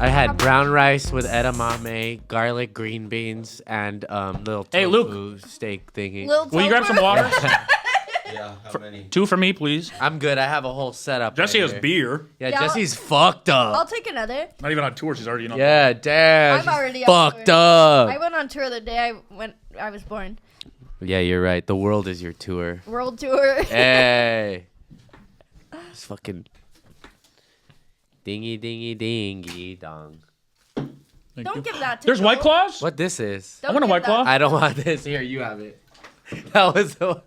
I had brown rice with edamame, garlic, green beans, and little tofu Luke. steak thingy. Will you grab some water? Yeah, how many? 2 for me, please. I'm good. I have a whole setup. Jesse right has here. beer. Yeah, Yeah, Jesse's fucked up. I'll take another. Not even on tour. She's already, Yeah, damn. I'm already fucked on up. I went on tour the day I was born. Yeah, you're right. The world is your tour. World tour. Hey. It's fucking dingy, dingy, dingy, dong. Don't give that to There's Joel. White Claws? What this is? Don't I want a give White that- Claw. I don't want this. Here, you have it. That was the.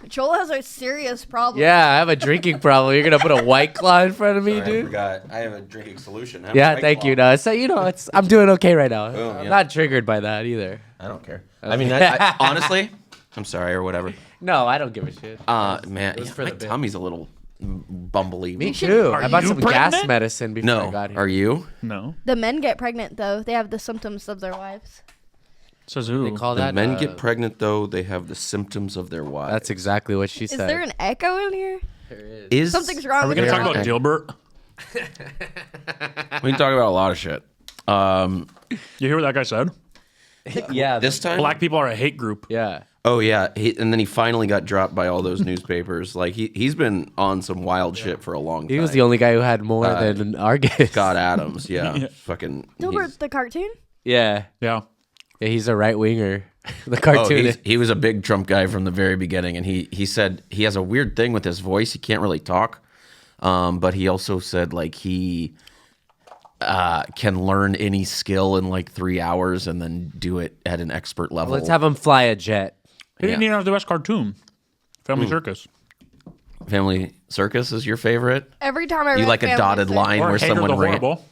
Joel has a serious problem. Yeah, I have a drinking problem. You're gonna put a White Claw in front of me, Sorry, I dude? forgot. I have a drinking solution. Have a Yeah, White thank Claw. you. No, so it's I'm doing okay right now. Boom, I'm yeah. not triggered by that either. I don't care. I mean, I, honestly, I'm sorry or whatever. No, I don't give a shit. Man, was yeah, for my the bit. tummy's a little bumbly. Me too. Are I bought you some gas pregnant? medicine before I No, got here. are you? No. The men get pregnant though. They have the symptoms of their wives. Says who? They call The that. men get pregnant though; they have the symptoms of their wives. That's exactly what she Is said. there an echo in here? Is Something's wrong Are we with going to your talk about Dilbert? We can talk about a lot of shit. You hear what that guy said? Yeah. This time, Black people are a hate group. Yeah. oh yeah, and then he finally got dropped by all those newspapers. Like he's been on some wild shit for a long time. He was the only guy who had more than Argus. Scott Adams, yeah, fucking. Dilbert the cartoon? Yeah. Yeah. Yeah, he's a right winger. The Oh, cartoonist. he was a big Trump guy from the very beginning, and he said he has a weird thing with his voice. He can't really talk, but he also said like he can learn any skill in like 3 hours and then do it at an expert level. Let's have him fly a jet. He didn't even have the best cartoon. Family Circus. Family Circus is your favorite? Every time I You read like a Family dotted Circus- line Or where Hater someone the ran. Horrible.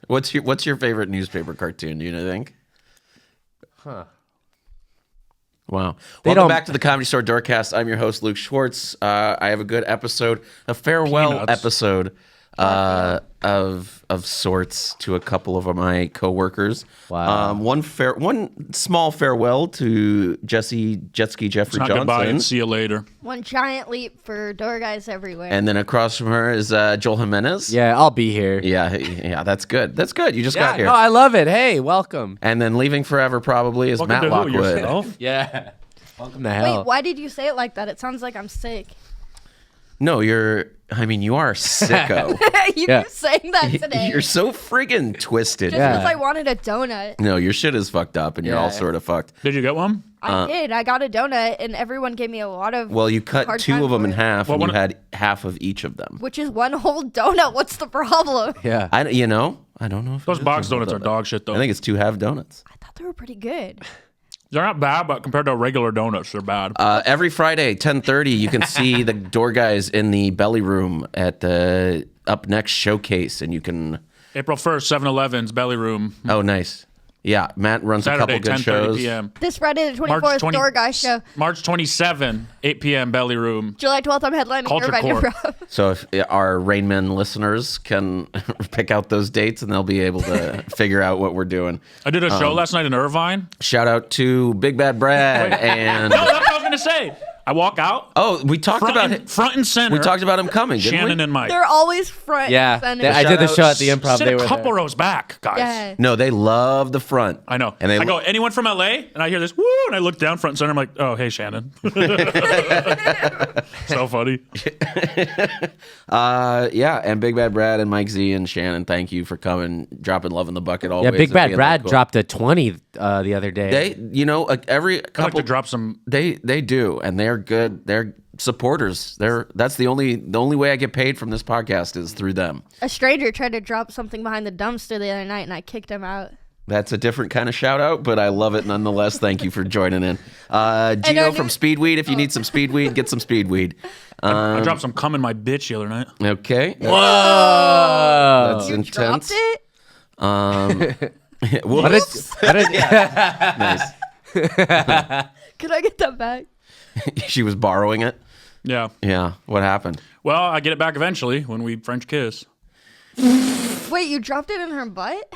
What's your favorite newspaper cartoon? Do you think? Huh. Wow. They Welcome don't- back to the Comedy Store Doorcast. I'm your host, Luke Schwartz. I have a good episode, a farewell Peanuts. episode of sorts to a couple of my coworkers. Wow. One small farewell to Jetski Jeffrey It's not goodbye and Johnson. see you later. One giant leap for door guys everywhere. And then across from her is Joel Jimenez. Yeah, I'll be here. Yeah, that's good. That's good. You just Yeah, got here. no, I love it. Hey, welcome. And then leaving forever probably is Welcome Matt to who, Lockwood. yourself? Yeah. Welcome to hell. Wait, why did you say it like that? It sounds like I'm sick. No, you are a sicko. You Yeah. keep saying that today. You're so friggin' twisted. Just Yeah. because I wanted a donut. No, your shit is fucked up and you're all Yeah. sort of fucked. Did you get one? I did. I got a donut, and everyone gave me a lot of. Well, you cut hard 2 time of them for in it. half Well, and you one- had half of each of them. Which is one whole donut. What's the problem? Yeah. I don't know if Those it is box a donuts are donut. dog shit, though. I think it's 2 half donuts. I thought they were pretty good. They're not bad, but compared to regular donuts, they're bad. Every Friday, 10:30, you can see the door guys in the belly room at the Up Next showcase, and you can. April 1st, 7-Eleven's Belly Room. Oh, nice. Yeah, Matt runs Saturday, a couple good 10:30 shows. p.m. This Friday, the March 24th, 20 Door Guy Show. March 27, 8 p.m. Belly Room. July 12th, I'm headlining Culture Irvine Court. Improv. So if our Rain Men listeners can pick out those dates, and they'll be able to figure out what we're doing. I did a show last night in Irvine. Shout out to Big Bad Brad and. No, that's what I was going to say. I walk out. Oh, we talked about it. Front and center. We talked about him coming, didn't Shannon we? and Mike. They're always front Yeah. and center. I did the Shout show out- at the improv. Sit They a were couple there. rows back, guys. Yeah. No, they love the front. I know. And they I go, anyone from LA? And I hear this, woo, and I look down front and center. I'm like, oh, hey, Shannon. So funny. Yeah, and Big Bad Brad and Mike Z and Shannon, thank you for coming, dropping love in the bucket Yeah, always. Big and Bad being Brad cool. dropped a 20 the other day. They, every I like couple to drop some. they do, and they're good. They're supporters. That's the only way I get paid from this podcast is through them. A stranger tried to drop something behind the dumpster the other night, and I kicked him out. That's a different kind of shout out, but I love it nonetheless. Thank you for joining in. Gino our from new- Speedweed. If you need some Speedweed, get some Speedweed. I dropped some cum in my bitch the other night. Okay. Whoa. That's You intense. dropped it? Well, What did, nice. Could I get that back? She was borrowing it. Yeah. Yeah. What happened? Well, I get it back eventually when we French kiss. Wait, you dropped it in her butt?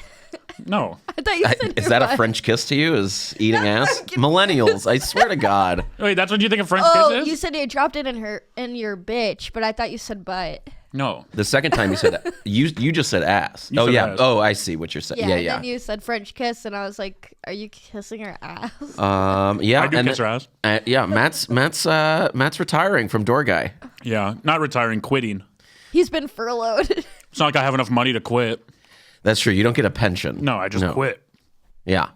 No. I thought you said Is your that butt. a French kiss to you? Is eating ass? Millennials, I swear to God. Wait, that's what you think a French Oh, kiss is? you said you dropped it in your bitch, but I thought you said butt. No. The second time you said that, you just said ass. You oh said yeah. ass. Oh, I see what you're saying. Yeah, Yeah, and yeah. then you said French kiss, and I was like, "Are you kissing her ass?" Yeah. I do and kiss her ass. Yeah, Matt's retiring from Door Guy. Yeah, not retiring, quitting. He's been furloughed. It's not like I have enough money to quit. That's true. You don't get a pension. No, I just quit. Yeah.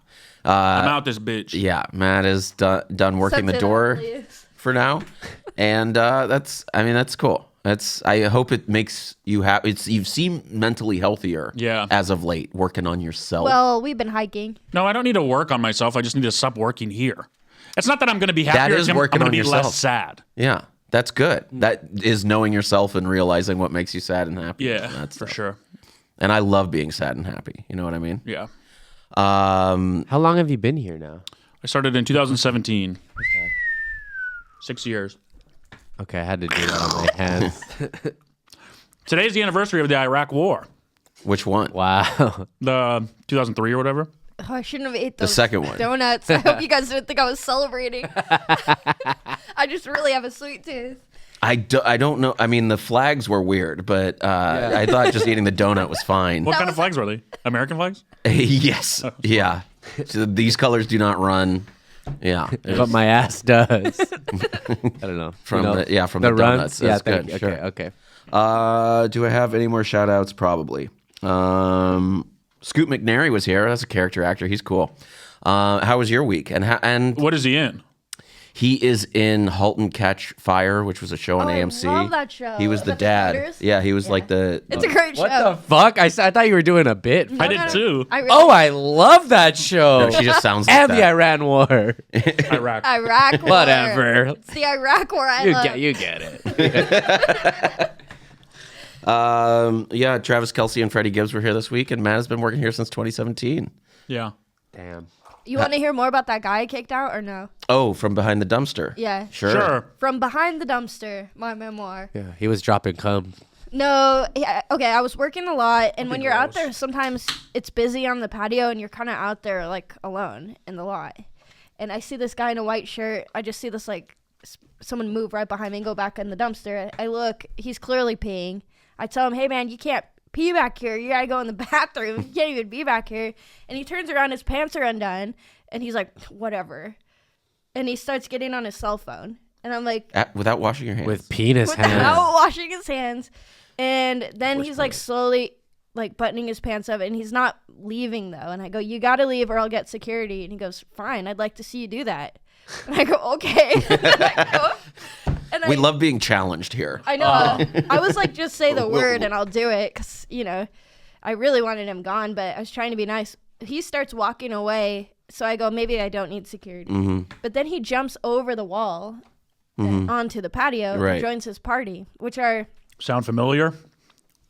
I'm out this bitch. Yeah, Matt is done working the Santino, door please. for now, and that's cool. I hope it makes you happy. You seem mentally healthier. Yeah. As of late, working on yourself. Well, we've been hiking. No, I don't need to work on myself. I just need to stop working here. It's not that I'm going to be happier. That is I'm working going to on be yourself. less sad. Yeah, that's good. That is knowing yourself and realizing what makes you sad and happy. Yeah, That's for sure. And I love being sad and happy. You know what I mean? Yeah. How long have you been here now? I started in 2017. 6 years. Okay, I had to do that on my hands. Today's the anniversary of the Iraq War. Which one? Wow. The 2003 or whatever. Oh, I shouldn't have ate those second one. donuts. I hope you guys didn't think I was celebrating. I just really have a sweet tooth. I don't know. I mean, the flags were weird, but I thought just eating the donut was fine. What kind of flags were they? American flags? Yes. Yeah. So these colors do not run. Yeah. But my ass does. I don't know. From You know, from the donuts. runs? That's Yeah, good. thank you. Sure. Okay. Do I have any more shout outs? Probably. Scoot McNairy was here. That's a character actor. He's cool. How was your week? And What is he in? he is in *Halt and Catch Fire*, which was a show on Oh, I AMC. love that show. He was Is the that the dad. fighters? Yeah, he was like the. It's a great show. What the fuck? I thought you were doing a bit. I did too. I really, Oh, I love that show. No, she just sounds like and the that. Iran War. Iraq. Iraq War. Whatever. It's the Iraq War I love. You get it. Yeah, Travis Kelce and Freddie Gibbs were here this week, and Matt has been working here since 2017. Yeah. Damn. You want to hear more about that guy I kicked out or no? Oh, from behind the dumpster. Yeah. Sure. From Behind the Dumpster, my memoir. Yeah, he was dropping cum. No, okay, I was working a lot, and when you're out gross. there, sometimes it's busy on the patio, and you're kind of out there, like, alone in the lot. And I see this guy in a white shirt. I just see this, like, someone move right behind me and go back in the dumpster. I look. He's clearly peeing. I tell him, hey, man, you can't pee back here. You got to go in the bathroom. You can't even be back here. And he turns around. His pants are undone. And he's like, whatever. And he starts getting on his cell phone. And I'm like, Without washing your hands. With penis hands. without washing his hands. And then he's like slowly like buttoning his pants up, and he's not leaving though. And I go, you gotta leave or I'll get security. And he goes, fine, I'd like to see you do that. And I go, okay. And We love being challenged here. I know. I was like, just say the word and I'll do it, because I really wanted him gone, but I was trying to be nice. He starts walking away, so I go, maybe I don't need security. But then he jumps over the wall onto the patio Right. and joins his party, which are Sound familiar?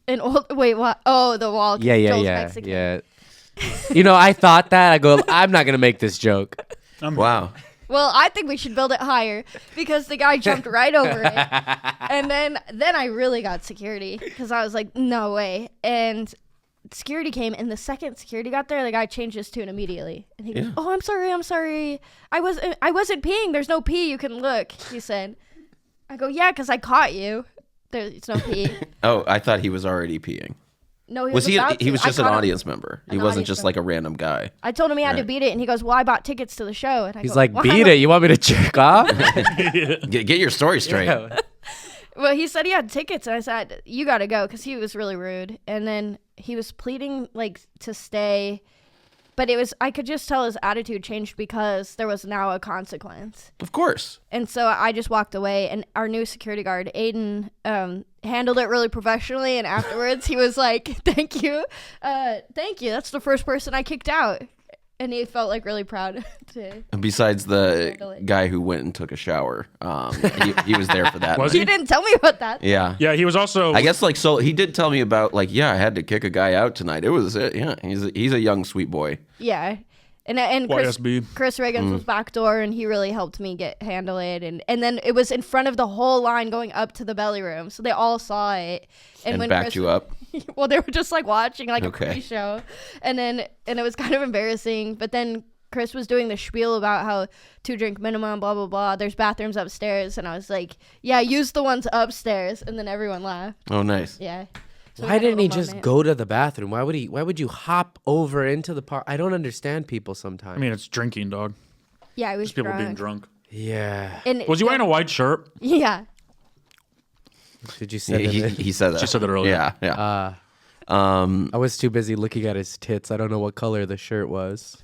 an old. Wait, what? Oh, the wall. 'cause Joel's Mexican. Yeah. I thought that. I go, I'm not going to make this joke. Wow. Well, I think we should build it higher, because the guy jumped right over it. And then I really got security, because I was like, no way. And security came, and the second security got there, the guy changed his tune immediately. And he goes, oh, I'm sorry. I wasn't peeing. There's no pee. You can look, he said. I go, yeah, because I caught you. There's no pee. Oh, I thought he was already peeing. No, he Was he? about to. He was I just an caught him. audience member. He An wasn't audience just member. like a random guy. I told him he had to Right. beat it, and he goes, well, I bought tickets to the show. And I He's go, like, well, beat it. You want me to jerk off? Get your story straight. Well, he said he had tickets, and I said, you got to go, because he was really rude. And then he was pleading, like, to stay. But I could just tell his attitude changed, because there was now a consequence. Of course. And so I just walked away, and our new security guard, Aiden, handled it really professionally. And afterwards, he was like, thank you. That's the first person I kicked out. And he felt like really proud to. And besides the Handle it. guy who went and took a shower, he was there for that. Was You didn't tell me about that. Yeah. Yeah, he was also. I guess so he did tell me about I had to kick a guy out tonight. It was he's a young sweet boy. Yeah. And Chris YSB. Reagan was backdoor, and he really helped me handle it. And then it was in front of the whole line going up to the belly room, so they all saw it. And when backed Chris, you up. Well, they were just like watching like Okay. a pre-show, and it was kind of embarrassing. But then Chris was doing the spiel about how 2-drink minimum, blah, blah, blah. There's bathrooms upstairs. And I was like, yeah, use the ones upstairs. And then everyone laughed. Oh, nice. Yeah. So we Why had a didn't he little just moment. go to the bathroom? Why would you hop over into the park? I don't understand people sometimes. I mean, it's drinking, dog. Yeah, he was Just people drunk. being drunk. yeah. And Was he wearing a white shirt? Yeah. Did you say that? He said that. She said that earlier. Yeah, yeah. I was too busy looking at his tits. I don't know what color the shirt was.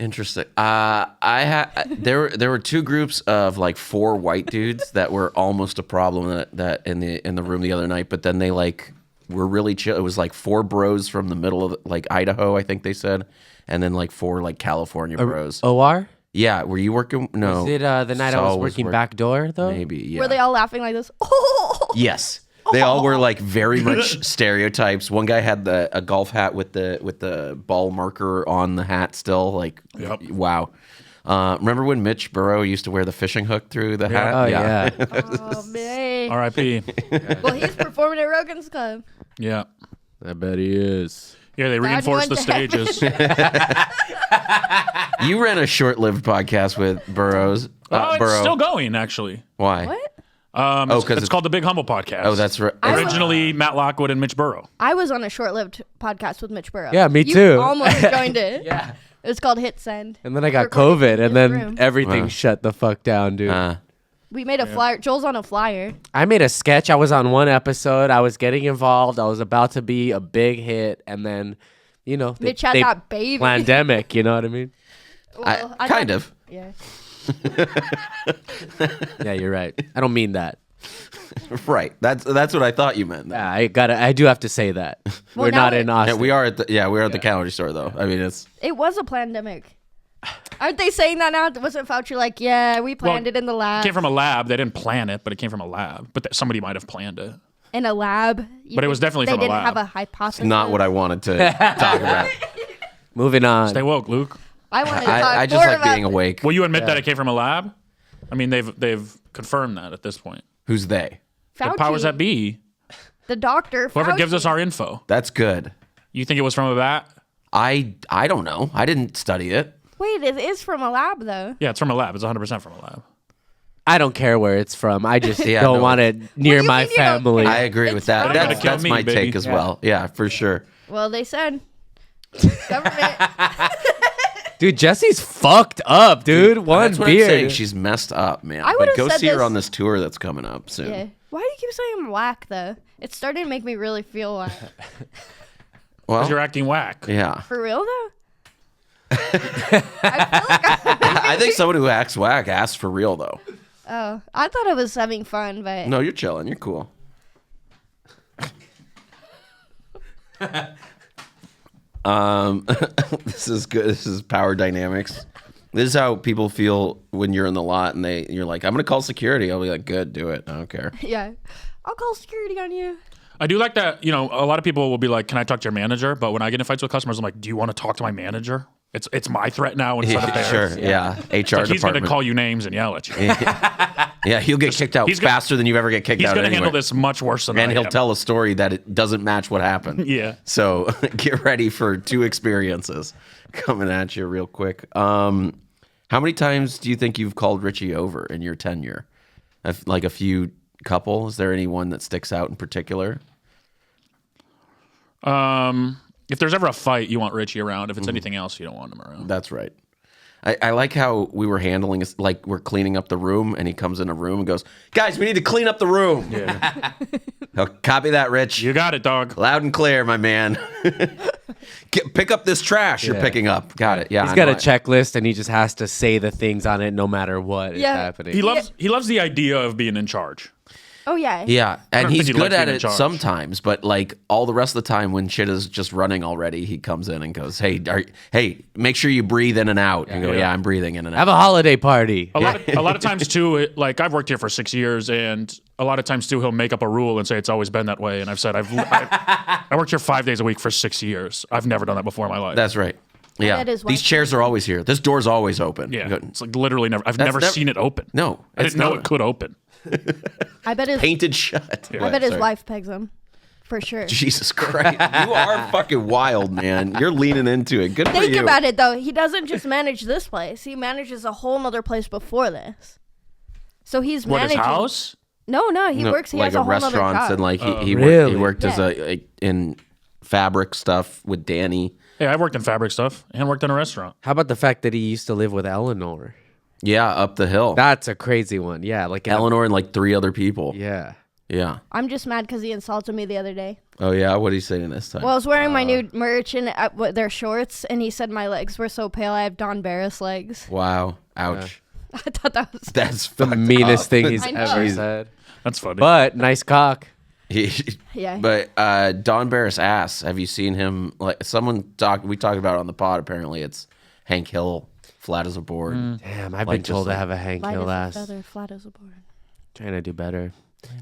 Interesting. There were two groups of like 4 white dudes that were almost a problem that in the room the other night, but then they like were really chill. It was like 4 bros from the middle of like Idaho, I think they said, and then like 4 like California bros. OR? Yeah, were you working? No. Was it the night I was Saul working work- back door though? Maybe. Yeah. Were they all laughing like this? Oh! Yes. They all were like very much stereotypes. One guy had a golf hat with the ball marker on the hat still. Like, Yep. wow. Remember when Mitch Burrow used to wear the fishing hook through the hat? Oh yeah. Oh, man. R.I.P. Well, he's performing at Rogan's Club. Yeah. I bet he is. Yeah, they reinforced the went to heaven. stages. You ran a short-lived podcast with Burrows. Oh, it's Burrow. still going, actually. Why? What? Oh, 'cause it's called The Big Humble Podcast. Oh, that's right. Originally Matt Lockwood and Mitch Burrow. I was on a short-lived podcast with Mitch Burrow. Yeah, me You too. almost joined it. Yeah. It was called Hit Send. And then I got Recorded COVID, in and his then room. everything Wow. shut the fuck down, dude. We made a flyer. Joel's on a flyer. I made a sketch. I was on one episode. I was getting involved. I was about to be a big hit, and then, Mitch had that baby. pandemic. You know what I mean? Well, I kind got- of. Yeah. Yeah, you're right. I don't mean that. Right. That's what I thought you meant. Yeah, I do have to say that. We're now not it- in Yeah, Austin. we are at the comedy store though. I mean, it's It was a pandemic. Aren't they saying that now? Wasn't Fauci like, yeah, we planned it in the It lab? came from a lab. They didn't plan it, but it came from a lab. But somebody might have planned it. In a lab? But it was definitely they from a didn't lab. have a hypothesis. not what I wanted to talk about. Moving on. Stay woke, Luke. I wanted to talk I just more like about being awake. Will you admit that it came from a lab? I mean, they've confirmed that at this point. Who's they? Fauci, The powers that be, the doctor. whoever Fauci. gives us our info. That's good. You think it was from a bat? I don't know. I didn't study it. Wait, it is from a lab though. Yeah, it's from a lab. It's 100% from a lab. I don't care where it's from. I just Yeah, don't no. want it near do you my mean you don't family. I agree with that. from That's, Gonna kill that's me, my baby. take as well. Yeah, for sure. Well, they said government. Dude, Jesse's fucked up, dude. One That's what beer. I'm saying. She's messed up, man. I But would've go said see her this- on this tour that's coming up soon. Yeah. Why do you keep saying I'm whack though? It's starting to make me really feel whack. Well, Because you're acting whack. yeah. For real though? I feel like I think someone who acts whack asks for real though. Oh, I thought I was having fun, but No, you're chilling. You're cool. This is good. This is power dynamics. This is how people feel when you're in the lot and you're like, I'm gonna call security. I'll be like, good, do it. I don't care. yeah, I'll call security on you. I do like that. A lot of people will be like, "Can I talk to your manager?" But when I get in fights with customers, I'm like, "Do you want to talk to my manager? It's my threat now instead of theirs." Sure. Yeah. HR Like he's going to department. call you names and yell at you. Yeah, he'll get kicked out he's gonna- faster than you've ever get kicked He's out. going to anywhere. handle this much worse than And I he'll am. tell a story that it doesn't match what happened. Yeah. So get ready for 2 experiences coming at you real quick. How many times do you think you've called Richie over in your tenure? Like a few couple? Is there anyone that sticks out in particular? If there's ever a fight, you want Richie around. If it's anything else, you don't want him around. That's right. I like how we were handling this, like we're cleaning up the room and he comes in a room and goes, guys, we need to clean up the room. Yeah. Copy that, Rich. You got it, dog. Loud and clear, my man. Pick up this trash you're Yeah. picking up. Got it. Yeah. He's I got know a checklist, and he just has to say the things on it no matter what is Yeah. happening. He loves the idea of being in charge. Oh yeah. Yeah, and don't he's think he good likes at being in it charge. sometimes, but like all the rest of the time when shit is just running already, he comes in and goes, "Hey, make sure you breathe in and out." And go, Yeah. "Yeah, I'm breathing in and out." Have a holiday party. A lot of times too, like I've worked here for 6 years, and a lot of times too, he'll make up a rule and say it's always been that way. And I've said I worked here 5 days a week for 6 years. I've never done that before in my life. That's right. Yeah, bet his these wife- chairs are always here. This door's always open. yeah, You go, it's like literally never. I've never never- seen it open. No, I it's didn't know not. it could open. I bet his Painted shut. I bet his Sorry. wife pegs him for sure. Jesus Christ. You are fucking wild, man. You're leaning into it. Good for you. Think about it, though. He doesn't just manage this place. He manages a whole nother place before this. So he's What, his managing. house? No, he works. He like has a whole nother restaurants job. and like he Really? worked as Yeah. in fabric stuff with Danny. Hey, I worked in fabric stuff and worked in a restaurant. How about the fact that he used to live with Eleanor? Yeah, up the hill. That's a crazy one. Yeah, like Eleanor and like 3 other people. Yeah. Yeah. I'm just mad because he insulted me the other day. Oh yeah. What are you saying this time? Well, I was wearing my new merch and their shorts, and he said my legs were so pale. I have Don Barris legs. Wow. Ouch. I thought that was That's The fucked meanest up. thing he's I know. ever said. That's funny. But nice cock. yeah. But Don Barris ass. Have you seen him? Like we talked about it on the pod. Apparently, it's Hank Hill, flat as a board. Damn, I've Like been told just to have a Hank Light Hill as a ass. feather, flat as a board. Trying to do better.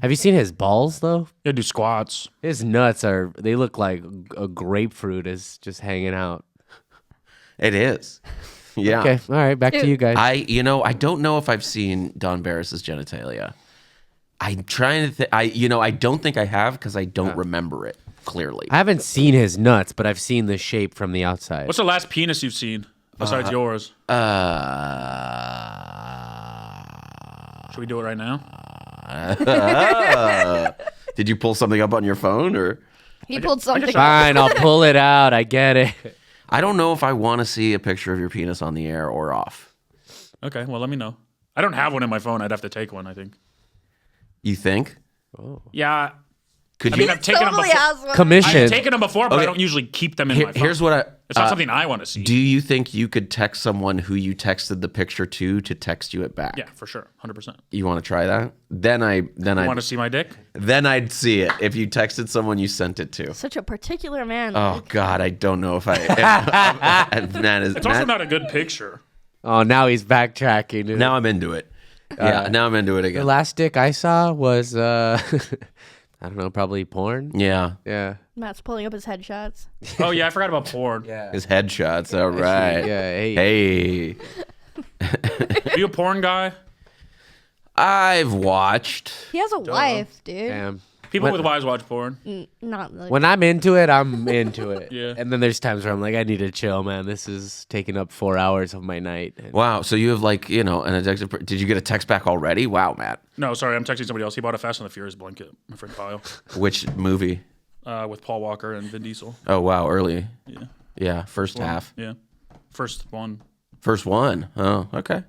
Have you seen his balls though? You do squats. His nuts they look like a grapefruit is just hanging out. It is. Yeah. Okay, all right, back to you guys. I don't know if I've seen Don Barris's genitalia. I'm trying to I don't think I have because I don't remember it clearly. I haven't seen his nuts, but I've seen the shape from the outside. What's the last penis you've seen besides yours? Should we do it right now? Did you pull something up on your phone or? He pulled something. Fine, I'll pull it out. I get it. I don't know if I want to see a picture of your penis on the air or off. Okay, well, let me know. I don't have one in my phone. I'd have to take one, I think. You think? Yeah. Could I you? mean, I've taken them Totally before. has one. Commission. I've taken them before, but I Okay. don't usually keep them in my phone. Here's what I. It's not something I want to see. Do you think you could text someone who you texted the picture to text you it back? Yeah, for sure. 100%. You want to try that? Then I Want to see my dick? then I'd see it if you texted someone you sent it to. Such a particular man. Oh God, I don't know if I. It's also not a good picture. Oh, now he's backtracking. Dude. Now I'm into it. Yeah, now I'm into it The again. last dick I saw was I don't know, probably porn. Yeah, Yeah. Matt's pulling up his headshots. Oh, yeah, I forgot about porn. Yeah. his headshots. All right. Yeah. Hey. Hey, Are you a porn guy? I've watched. He has a wife, dude. Damn. People What- with wives watch porn. Not really. When I'm into it, I'm into it. Yeah. And then there's times where I'm like, I need to chill, man. This is taking up 4 hours of my night. And Wow. So you have like an addictive. Did you get a text back already? Wow, Matt. No, sorry, I'm texting somebody else. He bought a Fast and the Furious blanket, my friend Kyle, Which movie? with Paul Walker and Vin Diesel. Oh wow, early. Yeah. Yeah, first half. Yeah. First one. First one. Oh, okay.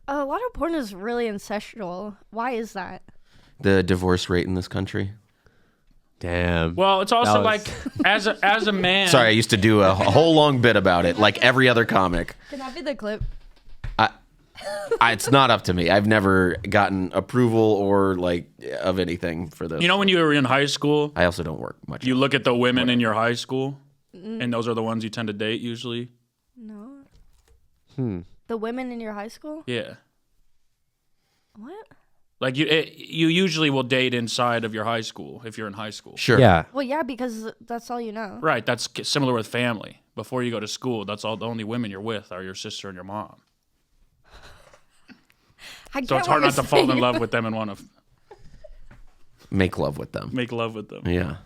A lot of porn is really incestual. Why is that? The divorce rate in this country. damn. Well, it's also was- like, as a man. Sorry, I used to do a whole long bit about it, like every other comic. Can that be the clip? It's not up to me. I've never gotten approval or like of anything for this. You know, when you were in high school, I also don't work much. you look at the women in your high school, and those are the ones you tend to date usually. No. The women in your high school? Yeah. What? Like you usually will date inside of your high school if you're in high school. Sure. Yeah. Well, yeah, because that's all you know. Right. That's similar with family. Before you go to school, that's all the only women you're with are your sister and your mom. I So get it's what hard not you're to fall in saying. love with them and want to Make love with them. make love with them. Yeah.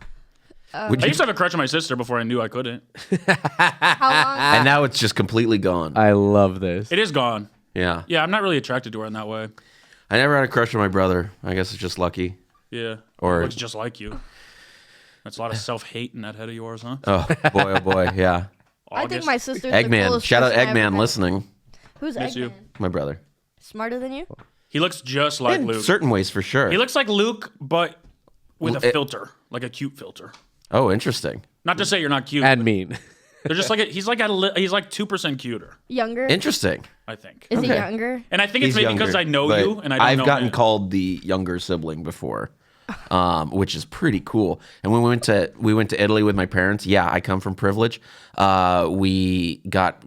I used to have a crush on my sister before I knew I couldn't. How long? And now it's just completely gone. I love this. It is gone. Yeah. Yeah, I'm not really attracted to her in that way. I never had a crush on my brother. I guess it's just lucky. Yeah. Or- looks just like you. That's a lot of self-hate in that head of yours, huh? Oh boy, yeah. I think August. my sister's the Eggman. coolest Shout out person I've ever Eggman met. listening. Who's Miss Eggman? you. My brother. Smarter than you? He looks just like In Luke. certain ways, for sure. He looks like Luke, but with a It- filter, like a cute filter. Oh, interesting. Not to say you're not cute. And mean. They're just like he's like 2% cuter, Younger? Interesting. I think. Is he Okay. younger? And I think it's He's maybe because younger, I know but you and I don't I've know gotten him. called the younger sibling before, which is pretty cool. And when we went to Italy with my parents, yeah, I come from privilege. We got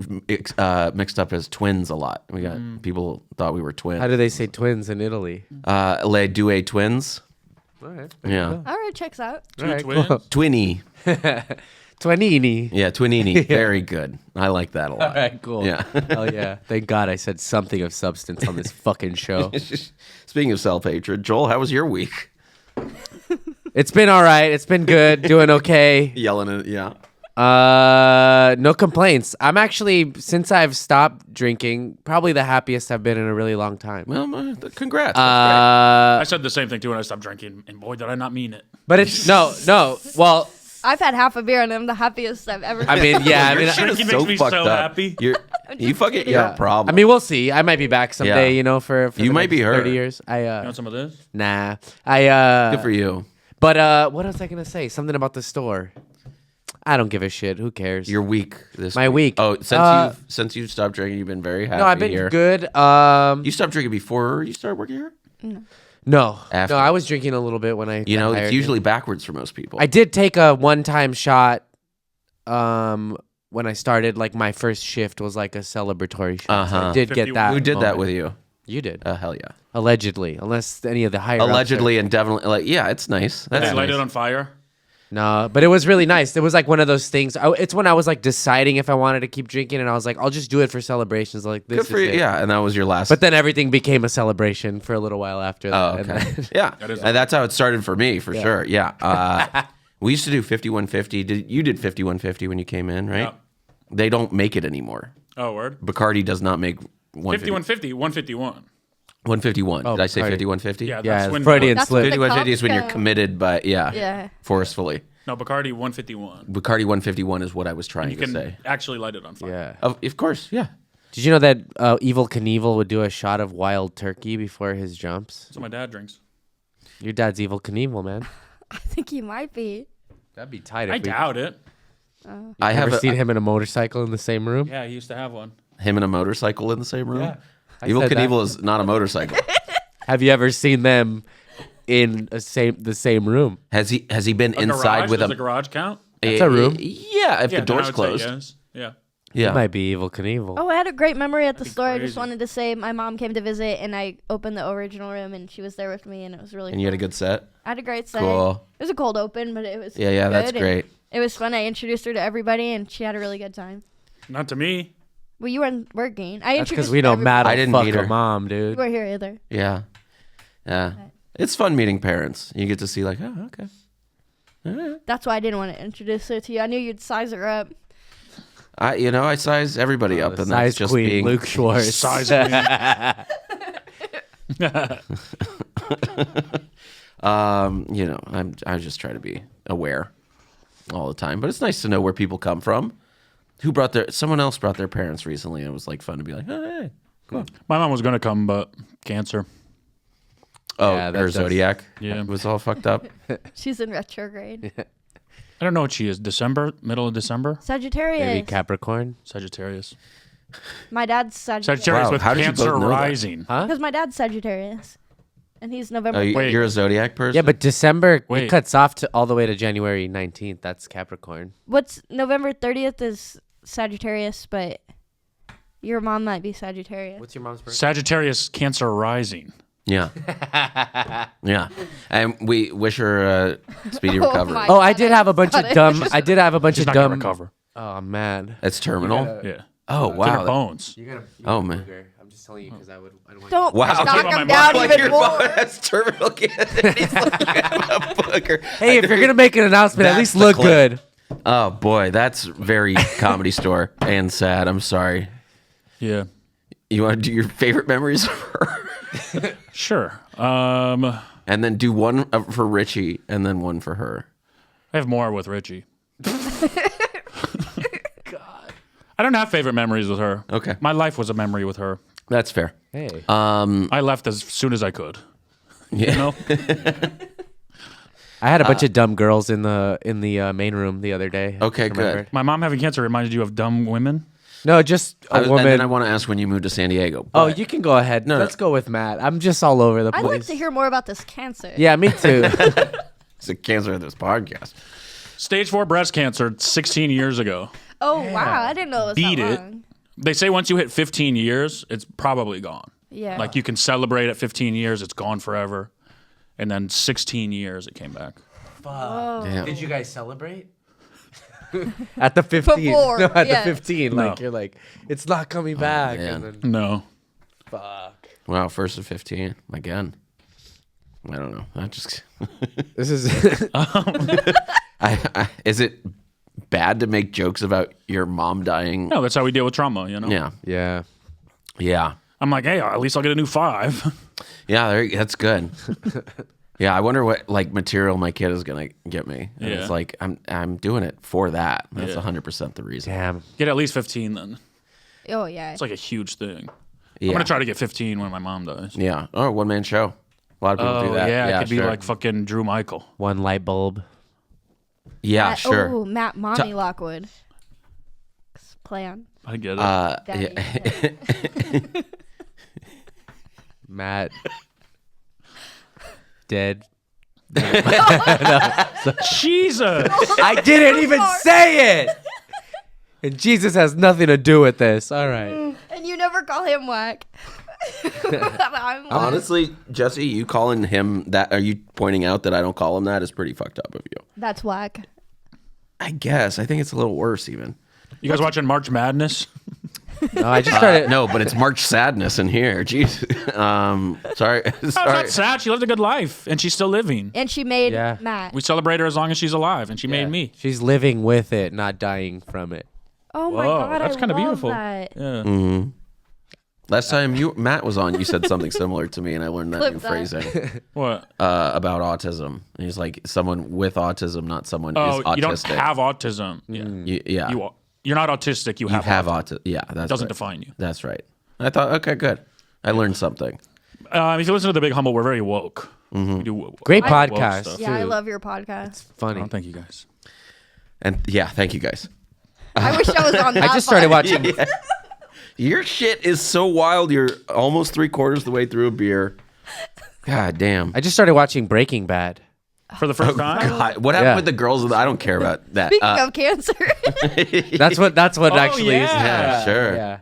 mixed up as twins a lot. We got people thought we were twins. How do they say twins in Italy? Le due twins. All right. Yeah, All right, checks out. All right, twins? cool. twinny. Twanini. Yeah, twinini. Very good. I like that a lot. All right, cool. Yeah. Hell yeah. Thank God I said something of substance on this fucking show. Speaking of self-hatred, Joel, how was your week? It's been all right. It's been good. Doing okay. Yelling at yeah. No complaints. I'm actually, since I've stopped drinking, probably the happiest I've been in a really long time. Well, congrats. I said the same thing too when I stopped drinking, and boy, did I not mean it. But it's no. Well, I've had half a beer and I'm the happiest I've ever. I mean, yeah. I mean, Drinking makes me so happy. You're a problem. I mean, we'll see. I might be back someday. Yeah. You know, for You the might be next her. 30 years. You want some of this? Nah. Good for you. But what was I gonna say? Something about the store. I don't give a shit. Who cares? You're weak My week. Oh, since you've stopped drinking, you've been very happy. No, I've been here. good. You stopped drinking before you started working here? No. After. No, I was drinking a little bit when I You got know, hired it's usually backwards for most people. I did take a one-time shot when I started, like my first shift was like a celebratory shot. So I did get 51. that. Who did that moment. with you? You did. Hell yeah. Allegedly. Unless any of the higher Allegedly and definitely, like, yeah, it's nice. That's Did they light nice. it on fire? No, but it was really nice. It was like one of those things. It's when I was like deciding if I wanted to keep drinking, and I was like, I'll just do it for celebrations. Like this Good for is you. it. Yeah, and that was your last. But then everything became a celebration for a little while after that. Oh, and okay. then- Yeah, is and that's how it started for me, for sure. Yeah. We used to do 5150. You did 5150 when you came in, right? Yeah. They don't make it anymore. Oh, word. Bacardi does not make 5150, 151. 151. Oh, Did I say Bacardi. 5150? Yeah, yeah, that's when Freudian That's slip. what 5150 is when you're Cocktail. committed, by Yeah. forcefully. No, Bacardi 151. Bacardi 151 is what I was trying You to can say. actually light it on fire. Yeah. Of course, yeah. Did you know that Evil Knievel would do a shot of wild turkey before his jumps? That's what my dad drinks. Your dad's Evil Knievel, man. I think he might be. That'd be tight. I If we doubt it. I have ever a, seen him in a motorcycle in the same room. Yeah, he used to have one. him and a motorcycle in the same room. Yeah. I Evil said that. Knievel is not a motorcycle. Have you ever seen them in the same room? Has he been A inside garage? with Does a a garage count? That's a room. Yeah, if Yeah, the then I door's would say closed. yes. Yeah. Yeah. It might be Evil Knievel. Oh, I had a great memory at the store. I just crazy. wanted to say my mom came to visit and I opened the original room and she was there with me and it was really And you had a fun. good set. I had a great set. Cool. It was a cold open, but it was Yeah, that's good, and great. It was fun. I introduced her to everybody and she had a really good time. Not to me. Well, you weren't working. I That's introduced because we her to know everybody. Matt I will didn't fuck meet a her. mom, You dude. weren't here either. Yeah. Yeah. It's fun meeting parents. You get to see like, oh, okay. That's why I didn't want to introduce her to you. I knew you'd size her up. I size everybody up, The and that's size just queen, being Luke Schwartz. Size queen. I just try to be aware all the time. But it's nice to know where people come from. Someone else brought their parents recently, and it was like fun to be like, oh, hey, come on. My mom was going to come, but cancer. Oh, Yeah, that her does- zodiac Yeah. was all fucked up. She's in retrograde. I don't know what she is. December? Middle of December? Sagittarius. Maybe Capricorn. Sagittarius. My dad's Sagittarius. Sagittarius Wow, with how did you Cancer both know that? rising. Huh? Because my dad's Sagittarius. And he's November. Oh, Wait. you're a zodiac person? Yeah, but December it Wait. cuts off to all the way to January 19th. That's Capricorn. What's November 30th is Sagittarius, but your mom might be Sagittarius. What's your mom's birthday? Sagittarius, Cancer rising. Yeah. Yeah. And we wish her a speedy Oh recovery. my- Oh, I did have a bunch of Got it. dumb. I did have a bunch She's of not going to dumb. recover. Oh man. It's terminal? Yeah. Oh, It's in her wow. bones. You gotta. Oh, man. I'm just telling you because I would. I don't want. Don't Wow. knock Keep on him my down mind. even more. That's terminal cancer. He's looking at a booger. Hey, if you're gonna make an announcement, at That's least the look clip. good. Oh, boy. That's very Comedy Store and sad. I'm sorry. Yeah. You want to do your favorite memories of her? Sure. And then do one for Richie and then one for her. I have more with Richie. I don't have favorite memories with her. Okay. My life was a memory with her. That's fair. Hey. I left as soon as I could. Yeah. You know? I had a bunch of dumb girls in the main room the other day. Okay, Remember? good. My mom having cancer reminded you of dumb women? No, just a And woman. then I want to ask when you moved to San Diego. Oh, but- you can go ahead. No, Let's go with Matt. I'm just all over the I'd place. like to hear more about this cancer. Yeah, me too. It's a cancer of this podcast. Stage 4 breast cancer 16 years ago. Oh, wow. I didn't know it was Beat that it. long. They say once you hit 15 years, it's probably gone. Yeah. Like you can celebrate at 15 years, it's gone forever. And then 16 years, it came back. Damn. Did you guys celebrate? At the 15. Before, No, at yeah. the 15. No. Like, you're like, it's not coming back. man. And then, No. fuck. Wow, first of 15. Again. I don't know. I just. This is Is it bad to make jokes about your mom dying? No, that's how we deal with trauma, you know? Yeah. yeah. Yeah. I'm like, hey, at least I'll get a new 5. Yeah, that's good. Yeah, I wonder what like material my kid is gonna get me. And Yeah. It's like I'm doing it for that. That's Yeah. 100% the reason. Damn. Get at least 15 then. Oh yeah. It's like a huge thing. Yeah. I'm going to try to get 15 when my mom dies. Yeah. Oh, one man show. A lot of people do that. yeah, it could be sure. like fucking Drew Michael. One light bulb. Yeah, sure. Oh, Matt Mommy Lockwood. Play on. I get it. Daddy. Yeah. Matt. Dead. Jesus! I didn't even say it. And Jesus has nothing to do with this. All right. And you never call him whack. I'm whack. Honestly, Jesse, you calling him that? Are you pointing out that I don't call him that? Is pretty fucked up of you. That's whack. I guess. I think it's a little worse even. You guys watching March Madness? No, I just started. No, but it's March Sadness in here. Jeez. Sorry. Oh, Sorry. that's sad. She lived a good life, and she's still living. And she made Yeah. Matt. We celebrate her as long as she's alive, and she made me. She's living with it, not dying from it. Oh my Whoa, god, that's I kind of love beautiful. that. Yeah. Last time Matt was on, you said something similar to me, and I learned that Clip new that. phrasing What? about autism. And he's like someone with autism, not someone who's autistic. You don't have autism. Yeah. Yeah. You're not autistic. You You have have autism. autism. Yeah, that's Doesn't right. define you. That's right. I thought, okay, good. I learned something. If you listen to The Big Humble, we're very woke. Mm-hmm. We do Great woke podcast. stuff. Yeah, I Too. love your podcast. Funny. Oh, thank you guys. And yeah, thank you guys. I wish I was on that. I just started pod. watching. Your shit is so wild. You're almost 3/4 the way through a beer. God damn. I just started watching Breaking Bad. For the first time? God, what happened Yeah. with the girls? I don't care about that. Speaking of cancer, That's what Oh, actually is. yeah. Yeah, sure. Yeah.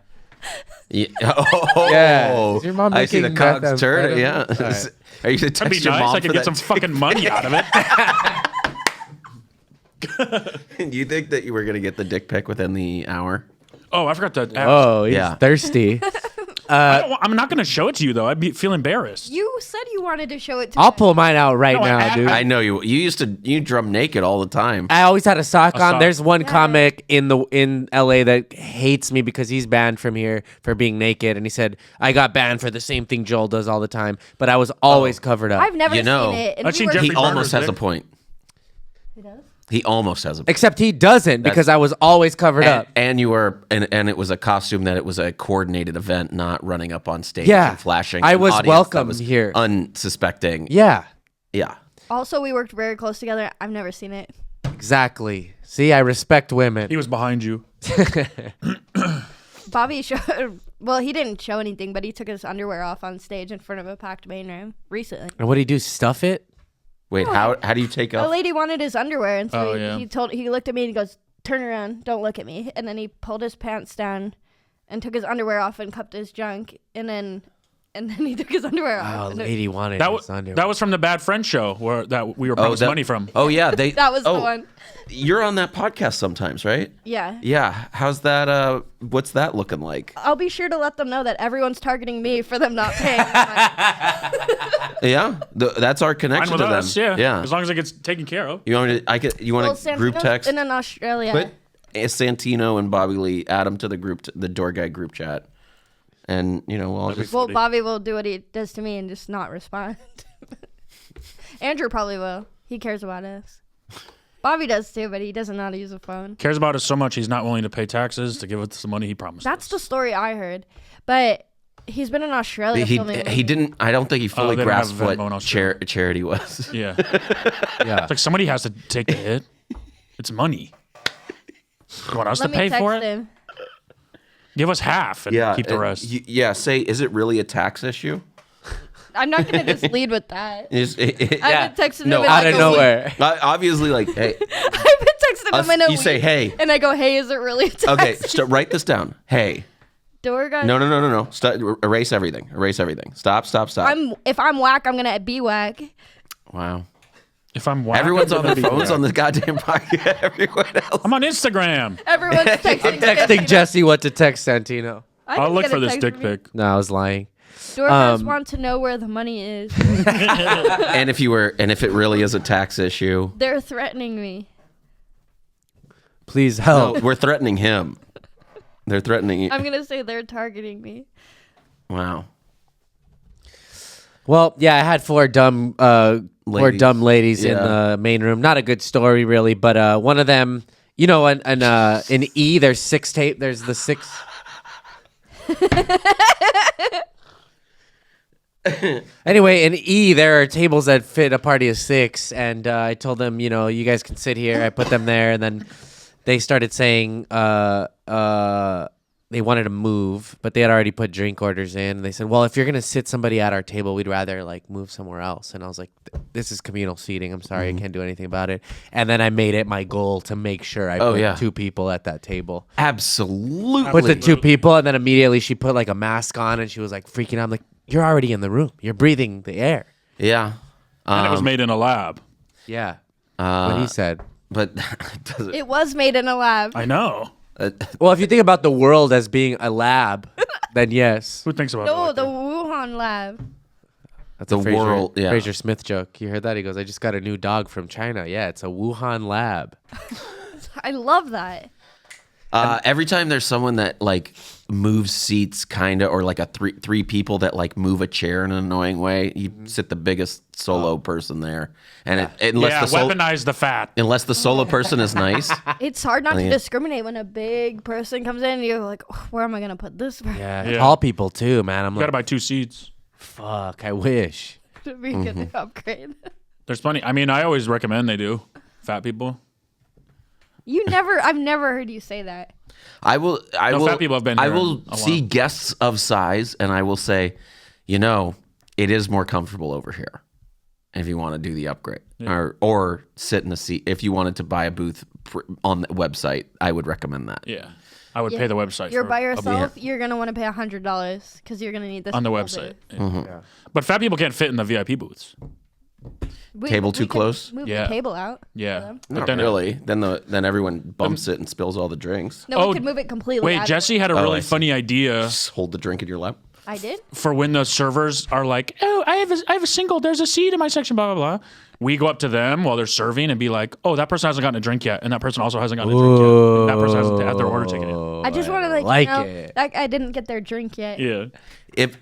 Yeah. Oh, Yeah. Is your mom I see the making cogs turn. Yeah. methamphetamine? All right. Are you gonna That'd be text your nice. mom I could for get that some fucking money out of it. Do you think that you were gonna get the dick pic within the hour? Oh, I forgot to ask. Oh, he's Yeah. thirsty. I'm not going to show it to you, though. I'd feel embarrassed. you said you wanted to show it to I'll me. pull mine out right No, now, dude. I know you. You drum naked all the time. I always had a sock on. sock. There's one Yeah. comic in LA that hates me because he's banned from here for being naked, and he said I got banned for the same thing Joel does all the time, but I was always covered up. I've never You know, seen it. And I've we seen were- Jeffrey He almost Berger's has a dick. point. He does? He almost has a point. Except he doesn't because I was always covered up. And you were, and it was a costume that it was a coordinated event, not running up on stage Yeah. and flashing. I an was audience that welcome was here. unsuspecting. Yeah, Yeah. Also, we worked very close together. I've never seen it. exactly. See, I respect women. He was behind you. Bobby showed. Well, he didn't show anything, but he took his underwear off on stage in front of a packed main room recently. And what do you do? Stuff it? Wait, how do you take A off? lady wanted his underwear, and so Oh, yeah. he looked at me and he goes, "Turn around, don't look at me." And then he pulled his pants down, and took his underwear off and cupped his junk, and then he took his underwear Oh, off. And lady wanted That, his underwear. that was from the Bad Friend show that we were promised money from. Oh yeah, that was the one. You're on that podcast sometimes, right? Yeah. Yeah. How's that? What's that looking like? I'll be sure to let them know that everyone's targeting me for them not paying. Yeah, that's our Fine connection with to them. us, yeah. Yeah. As long as it gets taken care of. You want me to? You want Well, to group Santino's text? in Australia. Put Santino and Bobby Lee, add them to the group, the door guy group chat, and we'll all just. Well, Bobby will do what he does to me and just not respond. Andrew probably will. He cares about us. Bobby does too, but he doesn't know how to use a phone. Cares about us so much he's not willing to pay taxes to give us the money he promised. That's the story I heard. But he's been in Australia filming. He didn't. I don't think he fully they don't have grasped Venmo in what Australia. charity was. Yeah. yeah. It's like somebody has to take the hit. It's money. You want us Let to me pay text for it? him. Give us half and keep the rest. Say, is it really a tax issue? I'm not going to just lead with that. Is I've been texting him in out like of a nowhere. Obviously, like, hey, week. I've been texting him in a you week. say, hey. And I go, hey, is it really a tax? Okay, so write this down. Hey, Door guy. no. Erase everything. Stop. If I'm whack, I'm going to be whack. Wow. If I'm whack, Everyone's on their that'd be phones whack. on this goddamn podcast. Everyone else. I'm on Instagram. Everyone's texting. Texting Jesse what to text Santino. I I'll didn't look get for a this text dick from you. pic. No, I was lying. Doorcast want to know where the money is. And if it really is a tax issue, They're threatening me. Please no, help. we're threatening him. They're threatening you. I'm gonna say they're targeting me. Wow. Well, yeah, I had four dumb ladies in Yeah. the main room. Not a good story, really, but one of them, you know, in E, there's six tape. There's the six. Anyway, in E, there are tables that fit a party of six, and I told them, you know, you guys can sit here. I put them there, and then they started saying they wanted to move, but they had already put drink orders in. They said, well, if you're going to sit somebody at our table, we'd rather like move somewhere else. And I was like, this is communal seating. I'm sorry. I can't do anything about it. And then I made it my goal to make sure I put two people at that table. Absolutely. Put the two people, and then immediately she put like a mask on, and she was like freaking out. I'm like, you're already in the room. You're breathing the air. Yeah. And it was made in a lab. Yeah. What he said. But It was made in a lab. I know. Well, if you think about the world as being a lab, then yes. Who thinks about No, it? the Wuhan lab. That's The a Fraser, world, yeah. Fraser Smith joke. You heard that? He goes, I just got a new dog from China. Yeah, it's a Wuhan lab. I love that. every time there's someone that like moves seats, kind of, or like a three people that like move a chair in an annoying way, you sit the biggest solo person there, and weaponize the fat. unless the solo person is nice. It's hard not to Yeah. discriminate when a big person comes in and you're like, oh, where am I going to put this person? Yeah, Yeah. tall people too, man. I'm You gotta like, buy 2 seats. fuck, I wish. To be a good upgrade. There's plenty. I mean, I always recommend they do. Fat people. I've never heard you say that. I will. fat people have been I here will a see while. guests of size, and I will say, it is more comfortable over here. If you want to do the upgrade, or sit in a seat, if you wanted to buy a booth on the website, I would recommend that. Yeah. I would pay the website. You're for by a booth. yourself, you're going to want to pay $100 because you're going to need this on the whole website. booth. Yeah. But fat people can't fit in the VIP booths. Table too could close? Move Yeah. the table out. for Yeah. them. But Not then really. Then everyone bumps it and spills all the drinks. No, we could move it completely Wait, out of Jesse it. had a I really see. funny idea Just hold the drink in your lap. I did? for when the servers are like, "Oh, I have a single. There's a seat in my section." Blah blah blah. We go up to them while they're serving and be like, "Oh, that person hasn't gotten a drink yet, and that person also hasn't gotten a drink yet. And that person hasn't had their order taken yet." I just want to like know it. that I didn't get their drink yet. Yeah. If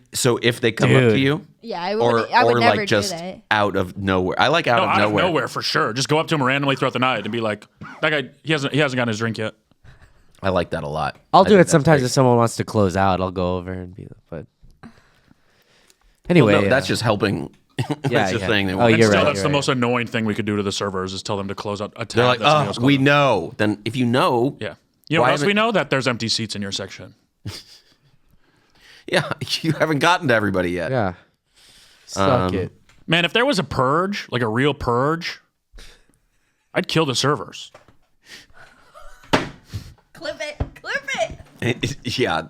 they come up to Dude. you, Yeah, I or would never like just do that. out of nowhere. I like out No, of out nowhere. of nowhere for sure. Just go up to him randomly throughout the night and be like, "That guy, he hasn't gotten his drink yet." I like that a lot. I'll I do think it that's sometimes great. if someone wants to close out. I'll go over and be, but anyway, Well, no, that's just helping. That's just saying they Oh, want. And you're still, right. that's you're the right. most annoying thing we could do to the servers is tell them to close out a tab. They're like, that somebody else we closed out." know. Then if you know, Yeah. You know Why what else we haven't- know? That there's empty seats in your section. yeah, you haven't gotten to everybody yet. Yeah, suck it. Man, if there was a purge, like a real purge, I'd kill the servers. Clip it. Yeah,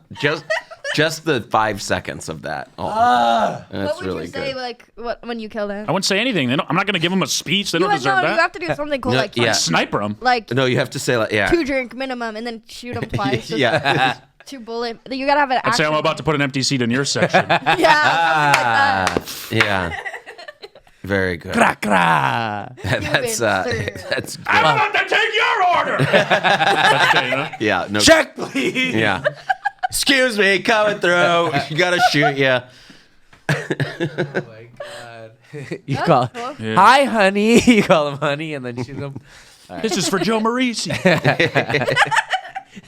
just the 5 seconds of that. Oh, that's What would really you say, good. when you kill them? I wouldn't say anything. I'm not going to give them a speech. They don't deserve You that. have to do something cool, No, like yeah. Sniper them. like No, you have to say like, yeah, 2 drink minimum, and then shoot them twice. with yeah. 2 bullet. You gotta have an. I'd say I'm action about to put an empty seat in your section. plan. Yeah, something like that. Yeah. Very good. Kra, kra. That's served. that's good. I'm about to take your order. That's okay, you know? Yeah, no. Check, please. Yeah. Excuse me, coming through. You gotta shoot you. Oh my god. You call cool. Yeah. hi, honey. You call him honey, and then shoot him. This is for Joe Marisi.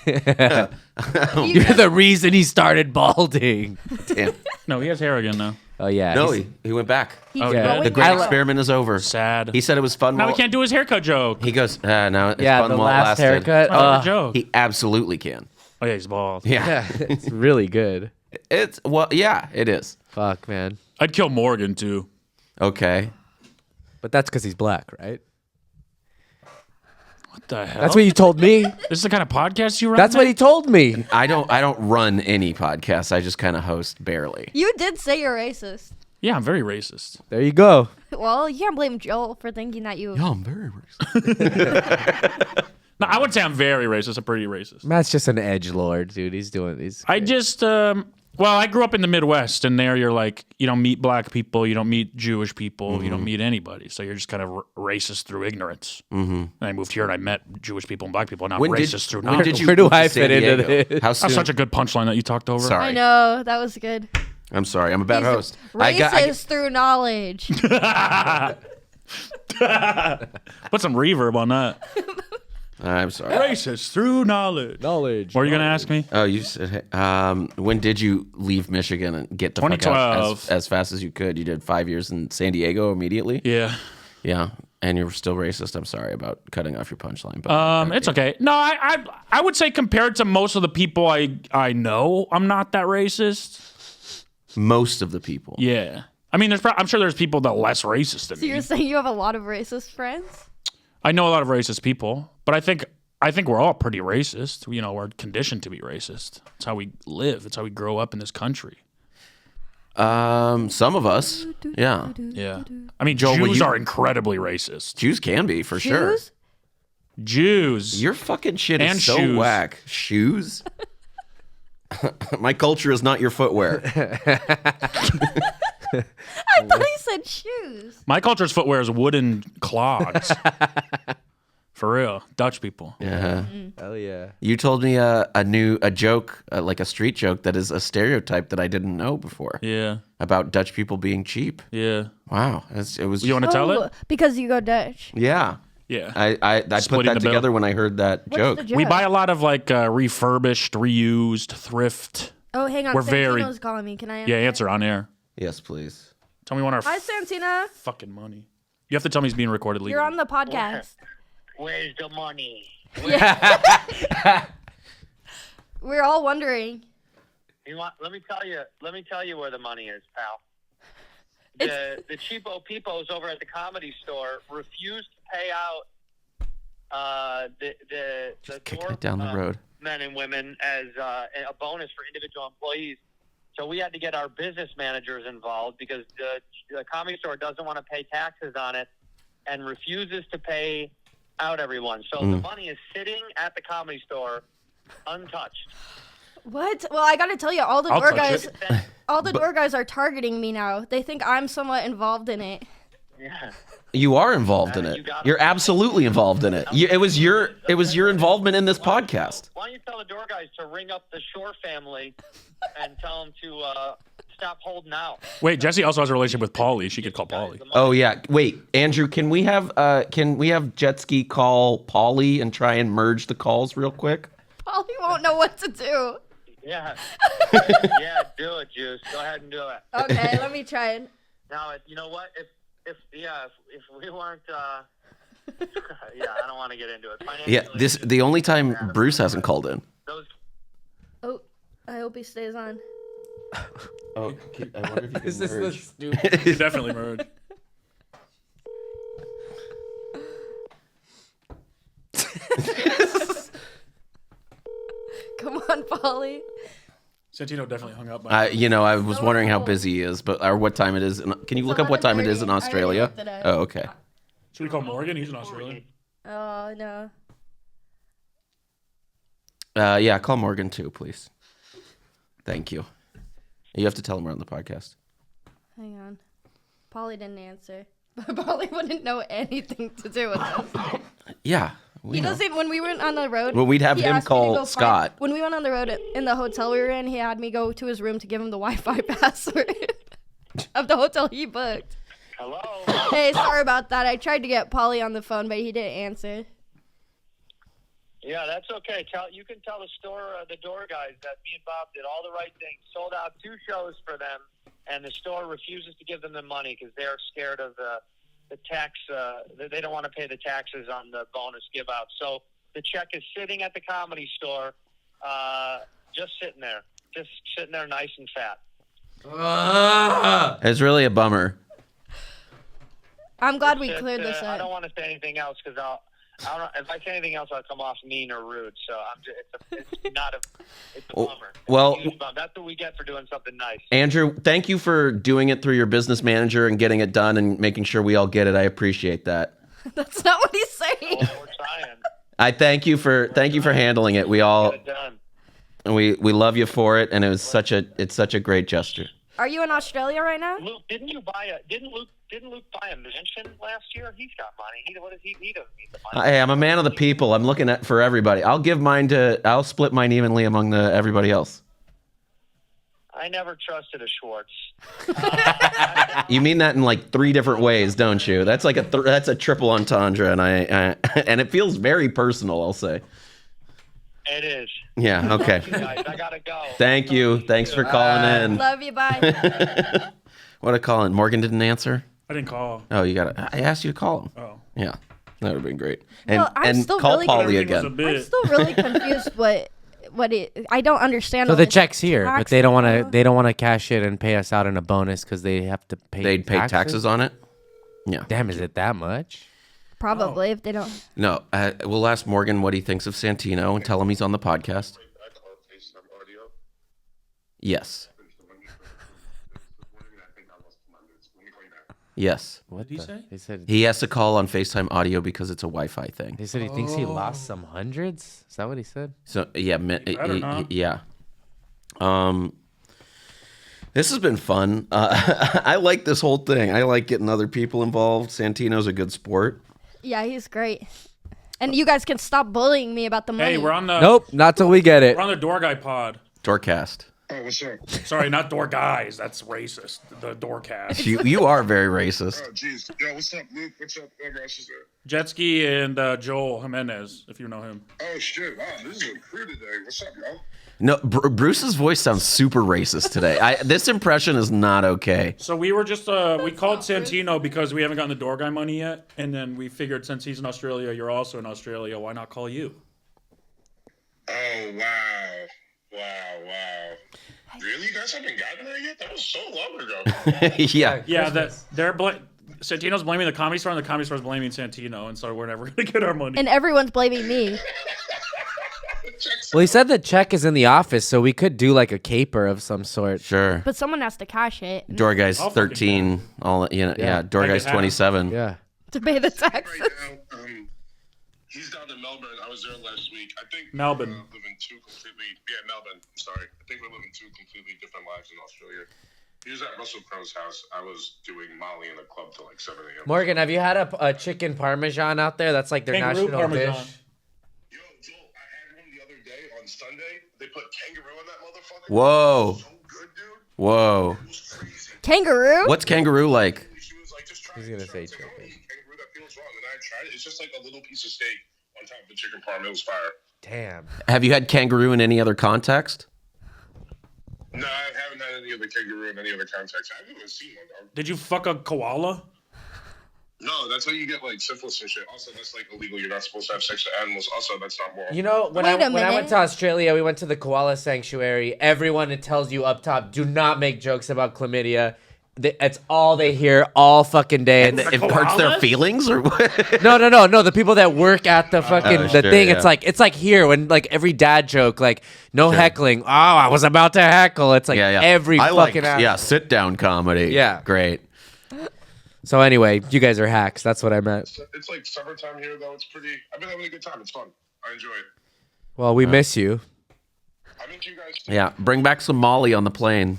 You're the reason he started balding. Damn. No, he has hair again now. Oh yeah. No, he's- he went back. He's Oh, yeah. growing The great out. experiment is over. Sad. He said it was fun. Now we while- can't do his haircut joke. He goes, now it's yeah, fun the while it last lasted. haircut. Oh, joke. He absolutely can. Oh, yeah, he's bald. Yeah. yeah, it's really good. It's yeah, it is. Fuck, man. I'd kill Morgan, too. Okay. But that's because he's black, right? What the hell? That's what you told me. This is the kind of podcast you run? That's what he told me. I don't run any podcasts. I just kind of host barely. You did say you're racist. Yeah, I'm very racist. There you go. Well, you can't blame Joel for thinking that you. I'm very racist. No, I wouldn't say I'm very racist. I'm pretty racist. Matt's just an edge lord, dude. He's doing these. I just, Well, I grew up in the Midwest, and there you're like, you don't meet black people, you don't meet Jewish people, you don't meet anybody. So you're just kind of racist through ignorance. And I moved here and I met Jewish people and black people, not racist through when knowledge. did you Where do move to I San fit into Diego? this? How soon? That's such a good punchline that you talked over. Sorry. I know that was good. I'm sorry. I'm a bad host. Racist through knowledge. Put some reverb on that. I'm sorry. Racist through knowledge. Knowledge. What are you going to ask me? Oh, you said, when did you leave Michigan and get the fuck out 2012. as fast as you could? You did 5 years in San Diego immediately? Yeah. Yeah. And you're still racist. I'm sorry about cutting off your punchline. But It's okay. No, I would say compared to most of the people I know, I'm not that racist. Most of the people. Yeah. I mean, I'm sure there's people that are less racist than So you're me. saying you have a lot of racist friends? I know a lot of racist people, but I think we're all pretty racist. You know, we're conditioned to be racist. It's how we live. It's how we grow up in this country. Some of us. Yeah. Yeah. I mean, Joel, Jews are incredibly racist. Jews can be, for sure. Jews? Jews. Your fucking shit And is so shoes. whack. Shoes? My culture is not your footwear. I thought he said shoes. My culture's footwear is wooden clogs. For real. Dutch people. Yeah. Hell yeah. You told me a joke, like a street joke that is a stereotype that I didn't know before Yeah. about Dutch people being cheap. Yeah. Wow. It was. You want to tell it? Because you go Dutch. Yeah. Yeah. I put Splitting that the bill. together when I heard that What's joke. the joke? We buy a lot of like refurbished, reused, thrift. Oh, hang on. We're very- Santino's calling me. Can I answer? Yeah, answer on air. Yes, please. Tell me when our Hi, Santina. fucking money. You have to tell me he's being recorded legally. You're on the podcast. Where's the money? We're all wondering. You want? Let me tell you where the money is, pal. The cheapo peepos over at the Comedy Store refused to pay out the Kicking door it down the road. men and women as a bonus for individual employees. So we had to get our business managers involved because the Comedy Store doesn't want to pay taxes on it and refuses to pay out everyone. So the money is sitting at the Comedy Store untouched. What? Well, I gotta tell you, all the I'll door touch guys, all the door guys are targeting me now. They think I'm somewhat involved in it. Yeah. You are involved in you it. got it. You're absolutely involved in it. It was your involvement in this podcast. Why don't you tell the door guys to ring up the Shore family and tell them to stop holding out? Wait, Jesse also has a relationship with Paulie. She could call Paulie. Oh yeah. Wait, Andrew, can we have Jetski call Paulie and try and merge the calls real quick? Paulie won't know what to do. Yeah. Yeah, do it, Juice. Go ahead and do it. Okay, let me try it. Now, you know what? If we weren't, yeah, I don't want to get into it. Yeah, Financially, the only time Bruce hasn't called in. those Oh, I hope he stays on. Oh, I wonder if you Is this the stupid? Definitely merge. Come on, Paulie. Santino definitely hung up. By I was wondering how busy he is, or what time it is. Can you look up what time it is in 11:30. I already Australia? looked it up. Oh, okay. Should we call Morgan? He's in Australia. Oh no. Yeah, call Morgan too, please. Thank you. You have to tell him we're on the podcast. Hang on. Paulie didn't answer. Paulie wouldn't know anything to do with this. Yeah. we He know. doesn't. When we went on the road, Well, we'd have he him asked me to call go find- Scott. When we went on the road in the hotel we were in, he had me go to his room to give him the Wi-Fi password of the hotel he booked. hello. Hey, sorry about that. I tried to get Paulie on the phone, but he didn't answer. Yeah, that's okay. You can tell the store, the door guys, that me and Bob did all the right things. Sold out 2 shows for them, and the store refuses to give them the money because they're scared of the tax. They don't want to pay the taxes on the bonus give out. So the check is sitting at the Comedy Store, just sitting there nice and fat. It's really a bummer. I'm glad we It's, cleared this I don't up. want to say anything else because if I say anything else, I'll come off mean or rude. So it's a bummer. well- It's a huge bummer. That's what we get for doing something nice. Andrew, thank you for doing it through your business manager and getting it done and making sure we all get it. I appreciate that. That's not what he's saying. Well, we're trying. I thank you for handling it. We all Get it done. and we love you for it. And it's such a great gesture. Are you in Australia right now? Luke, didn't Luke buy a mansion last year? He's got money. He doesn't need the money. Hey, I'm a man of the people. I'm looking for everybody. I'll split mine evenly among everybody else. I never trusted a Schwartz. You mean that in like 3 different ways, don't you? That's like that's a triple entendre, and and it feels very personal. I'll say. It is. Yeah. Okay. You guys, I gotta go. Thank you. Thanks for calling in. Love you. Bye. What a call in. Morgan didn't answer. I didn't call. Oh, I asked you to call him. Oh. Yeah, that would have been great. And Well, I'm and still call really Paulie Everything was a again. bit. I'm still really confused. I don't understand. So all the this check's here, but tax they don't want to. info. They don't want to cash it and pay us out in a bonus because they have to pay. They'd pay taxes on it. Yeah. Damn, is it that much? Probably if they don't. No, we'll ask Morgan what he thinks of Santino and tell him he's on the podcast. Yes. Yes. What did he say? They said He has to call on FaceTime audio because it's a Wi-Fi thing. he said he thinks he lost some hundreds. Is that what he said? So yeah, better not. yeah. This has been fun. I like this whole thing. I like getting other people involved. Santino's a good sport. Yeah, he's great. And you guys can stop bullying me about the money. Hey, we're on the Nope, not till we get it. We're on the Door Guy pod. Doorcast. Oh, what's up? Sorry, not Door Guys. That's racist. The Doorcast. You are very racist. Oh, jeez. Yo, what's up, Luke? What's up? Whoever else is there? Jetski and Joel Jimenez, if you know him. Oh, shit. Wow, this is a crew today. What's up, y'all? No, Bruce's voice sounds super racist today. This impression is not okay. So we were just we called Santino because we haven't gotten the Door Guy money yet, and then we figured since he's in Australia, you're also in Australia. Why not call you? Oh, wow. Wow. Really? You guys haven't gotten there yet? That was so long ago. Yeah. Yeah, Santino's blaming the Comedy Store, and the Comedy Store's blaming Santino, and so we're never gonna get our money. And everyone's blaming me. Well, he said the check is in the office, so we could do like a caper of some sort. Sure. But someone has to cash it Door guy's I'll fucking 13. All yeah. Door Make it guy's happen. 27. Yeah. to pay the taxes. Right now, he's down in Melbourne. I was there last week. I think Melbourne. we're living Melbourne. I'm sorry. I think we're living 2 completely different lives in Australia. He was at Russell Crowe's house. I was doing Molly in the club till like 7 a.m. Morgan, have you had a chicken parmesan out there? That's like their Kangaroo national Parmesan. dish. Yo, Joel, I had one the other day on Sunday. They put kangaroo in that motherfucker. Whoa. So good, dude. Whoa. It was crazy. Kangaroo? What's kangaroo like? She was like, just try He's it. gonna say It's like, I don't chicken. eat kangaroo. That feels wrong. And I tried it. It's just like a little piece of steak on top of the chicken parm. It was fire. Damn. Have you had kangaroo in any other context? No, I haven't had any other kangaroo in any other context. I haven't even seen one, dog. Did you fuck a koala? No, that's how you get like syphilis and shit. Also, that's like illegal. You're not supposed to have sex with animals. Also, that's not moral. You know, when Wait a I went minute. to Australia, we went to the koala sanctuary. Everyone it tells you up top, do not make jokes about chlamydia. It's all they hear all fucking day. And it hurts their koalas? feelings or what? No. The people that work at the fucking the sure, thing. yeah. It's like here when like every dad joke, like no heckling. Oh, I was about to heckle. It's like every I fucking like, sit down comedy. Yeah. Great. So anyway, you guys are hacks. That's what I meant. It's like summertime here, though. It's pretty. I've been having a good time. It's fun. I enjoy it. Well, we miss you. I miss you guys. Too. Yeah. Bring back some Molly on the plane.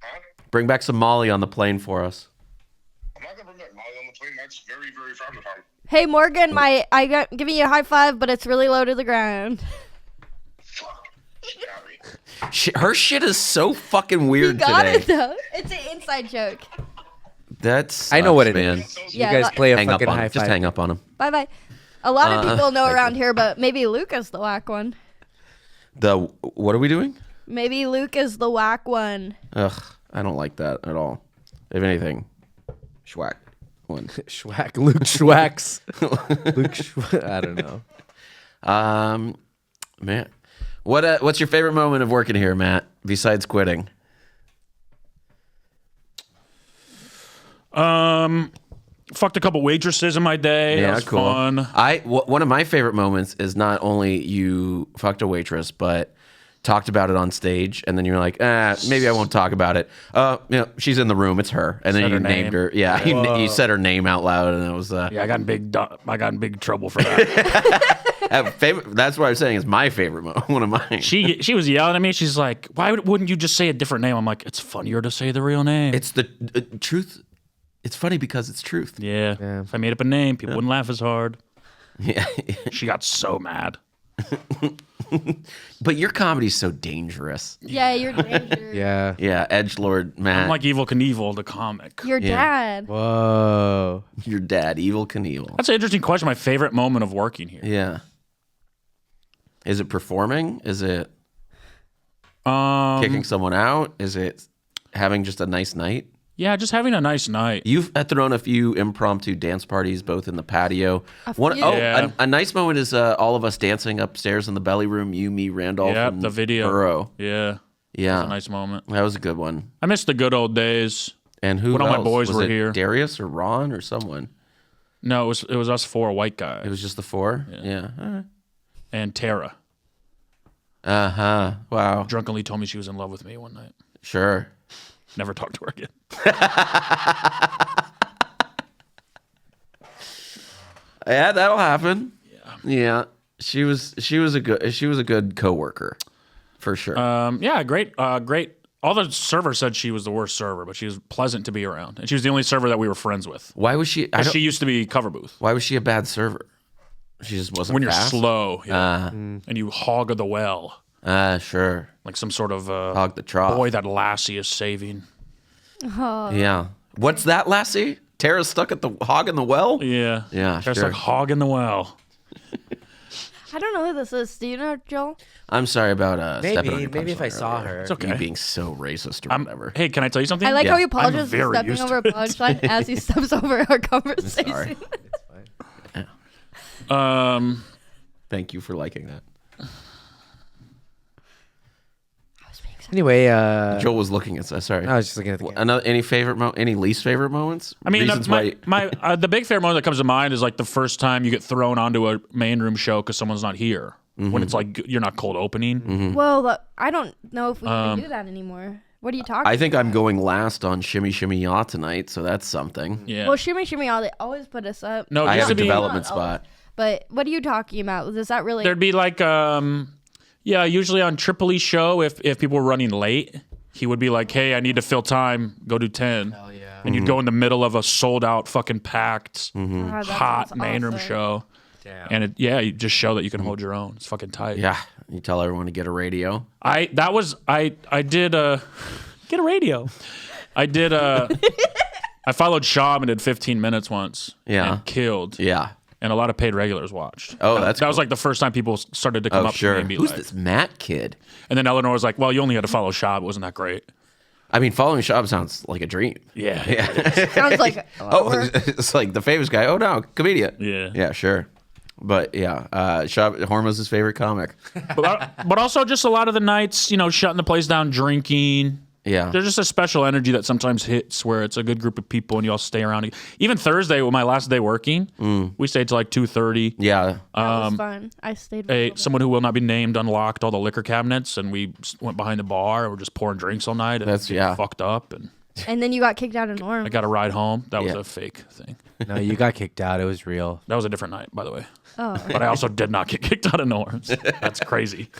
Huh? Bring back some Molly on the plane for us. I'm not gonna bring back Molly on the plane. That's very, very frowned upon. Hey Morgan, I got giving you a high five, but it's really low to the ground. Fuck. She got me. Her shit is so fucking weird You got today. it though. It's an inside joke. That's I know what it man. is. Yeah, You guys like- play a Hang up fucking on high him. five. Just hang up on him. Bye bye. A lot of people know thank around you. here, but maybe Luke is the whack one. What are we doing? Maybe Luke is the whack one. Ugh, I don't like that at all. If anything, schwack one. Schwack. Luke Schwacks. I don't know. Matt, what's your favorite moment of working here, Matt? Besides quitting? Fucked a couple waitresses in my day. That was fun. One of my favorite moments is not only you fucked a waitress, but talked about it on stage, and then you're like, maybe I won't talk about it. She's in the room. It's her. And then Said you her named name. her. Yeah, you said her name out loud, and it was. Yeah, I got in big trouble for that. That's what I was saying is my favorite one of mine. She was yelling at me. She's like, "Why wouldn't you just say a different name?" I'm like, "It's funnier to say the real name." It's the truth. It's funny because it's truth. Yeah. If I made up a name, people wouldn't laugh as hard. Yeah. She got so mad. But your comedy's so dangerous. Yeah, you're dangerous. Yeah. Yeah, edgelord Matt. I'm like Evil Knievel, the comic. Your dad. Whoa. Your dad, Evil Knievel. That's an interesting question. My favorite moment of working here. Yeah. Is it performing? Is it Um, kicking someone out? Is it having just a nice night? Yeah, just having a nice night. You've thrown a few impromptu dance parties, both in the patio. few. Yeah. A nice moment is all of us dancing upstairs in the belly room. You, me, Randolph, Yep, and the video. Burrow. Yeah, Yeah, a nice moment. that was a good one. I miss the good old days. And who When all else? my boys was were it here. Darius or Ron or someone? No, it was us four white guys It was just the four. Yeah. and Tara. Wow. Drunkenly told me she was in love with me one night. Sure. Never talked to her again. Yeah, that'll happen. Yeah. She was a good coworker, for sure. Yeah, great. All the servers said she was the worst server, but she was pleasant to be around, and she was the only server that we were friends with. Why was she? She used to be cover booth. Why was she a bad server? She just wasn't. When you're fast? slow, and you hog the well, Sure. like some sort of Hog the trough. boy that Lassie is saving. Yeah. What's that, Lassie? Tara's stuck at the hog in the well? Yeah, Yeah, There's sure. like hog in the well. I don't know who this is. Do you know, Joel? I'm sorry about stepping on your Maybe if I punchline saw earlier. her. It's okay. You being so racist or whatever. Hey, can I tell you something? I like Yeah, how he I'm apologizes for very stepping used over a to it. punchline as he steps over our conversation. Sorry. Thank you for liking that. Anyway, Joel was looking at us. Sorry. I was just looking at the camera. Any least favorite moments? I mean, Reasons my why. the big favorite moment that comes to mind is like the first time you get thrown onto a main room show because someone's not here. When it's like you're not cold opening. Well, I don't know if we can do that anymore. What are you talking I think I'm going last on Shimmy Shimmy Ya tonight, so that's something. Yeah. Well, Shimmy Shimmy All, they always put us up. No, it I used have to a be development Not always. spot. But what are you talking about? Is that really... there'd be like usually on Tripoli show if people were running late, he would be like, "Hey, I need to fill time. Go do 10." Hell yeah. And you'd go in the middle of a sold out, fucking packed, God, that hot sounds get room awesome. show. Damn. And you just show that you can hold your own. It's fucking tight. Yeah. You tell everyone to get a radio. I did get a radio. I did I followed Sham and did 15 minutes once. Yeah. And killed. Yeah. And a lot of paid regulars watched. Oh, that was like the first time people started to come Oh, up to sure. me and be Who's like, this Matt kid? and then Eleanor was like, "Well, you only had to follow Shab. It wasn't that great." I mean, following Shab sounds like a dream. Yeah. Sounds like... It's like the famous guy. Oh, no, comedian. Yeah. Yeah, sure. But yeah, Shab, Hormo's his favorite comic. But also just a lot of the nights, shutting the place down, drinking. Yeah. There's just a special energy that sometimes hits where it's a good group of people and you all stay around. Even Thursday, with my last day working, we stayed till like 2:30. Yeah. That was fun. I stayed with Someone who will not be named unlocked all the liquor cabinets, and we went behind the bar and we're just pouring drinks all night. And That's- yeah. fucked up, and And then you got kicked out of Norm. I got a ride home. That was Yeah. a fake thing. No, you got kicked out. It was real. That was a different night, by the way. Oh. But I also did not get kicked out of Norm's. That's crazy.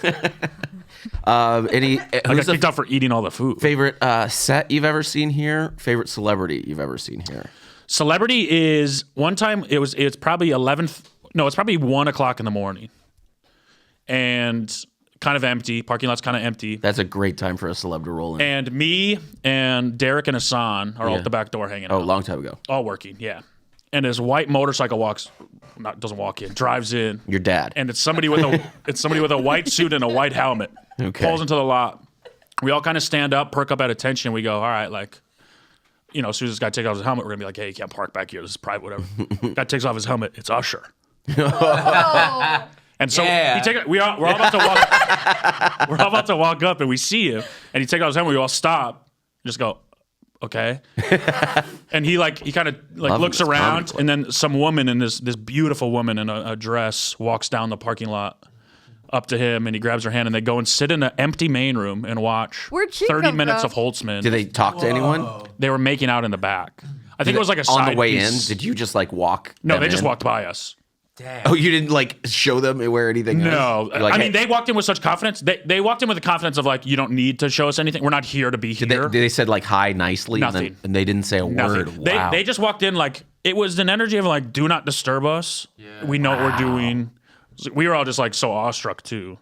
I I got kicked out for eating all the food. favorite set you've ever seen here? Favorite celebrity you've ever seen here? Celebrity is one time it's probably 11. No, it's probably 1 o'clock in the morning, and kind of empty. Parking lot's kind of empty. That's a great time for a celeb to roll in. And me and Derek and Hassan are all Yeah. at the back door hanging Oh, a out. long time ago. All working, yeah. And his white motorcycle doesn't walk in, drives in. Your dad. And it's somebody with a white suit and a white helmet. Okay. Pulls into the lot. We all kind of stand up, perk up at attention. We go, all right, like, as soon as this guy takes off his helmet, we're gonna be like, hey, you can't park back here. This is private, whatever. Guy takes off his helmet. It's Usher. And so we're all about to walk. We're all about to walk up, and we see him, and he takes off his helmet. We all stop, and just go, okay. And he kind of looks this around, comedy and then some woman in this beautiful woman in a dress walks down the parking lot up to him and he grabs her hand and they go and sit in an empty main room and watch Where'd she 30 come minutes from? of Holtzman. Did they talk to anyone? They were making out in the back. I think it was like a on side the way piece. in. Did you just like walk? No, them they just in? walked by us. Damn. Oh, you didn't like show them where anything is? No, You're like, I hey, mean, they walked in with such confidence. They walked in with the confidence of like, you don't need to show us anything. We're not here to be did here. they said like hi nicely, Nothing. and they didn't say a Nothing. word. Wow. They just walked in like, it was an energy of like, do not disturb us. We know what we're doing. We were all just like so awestruck too.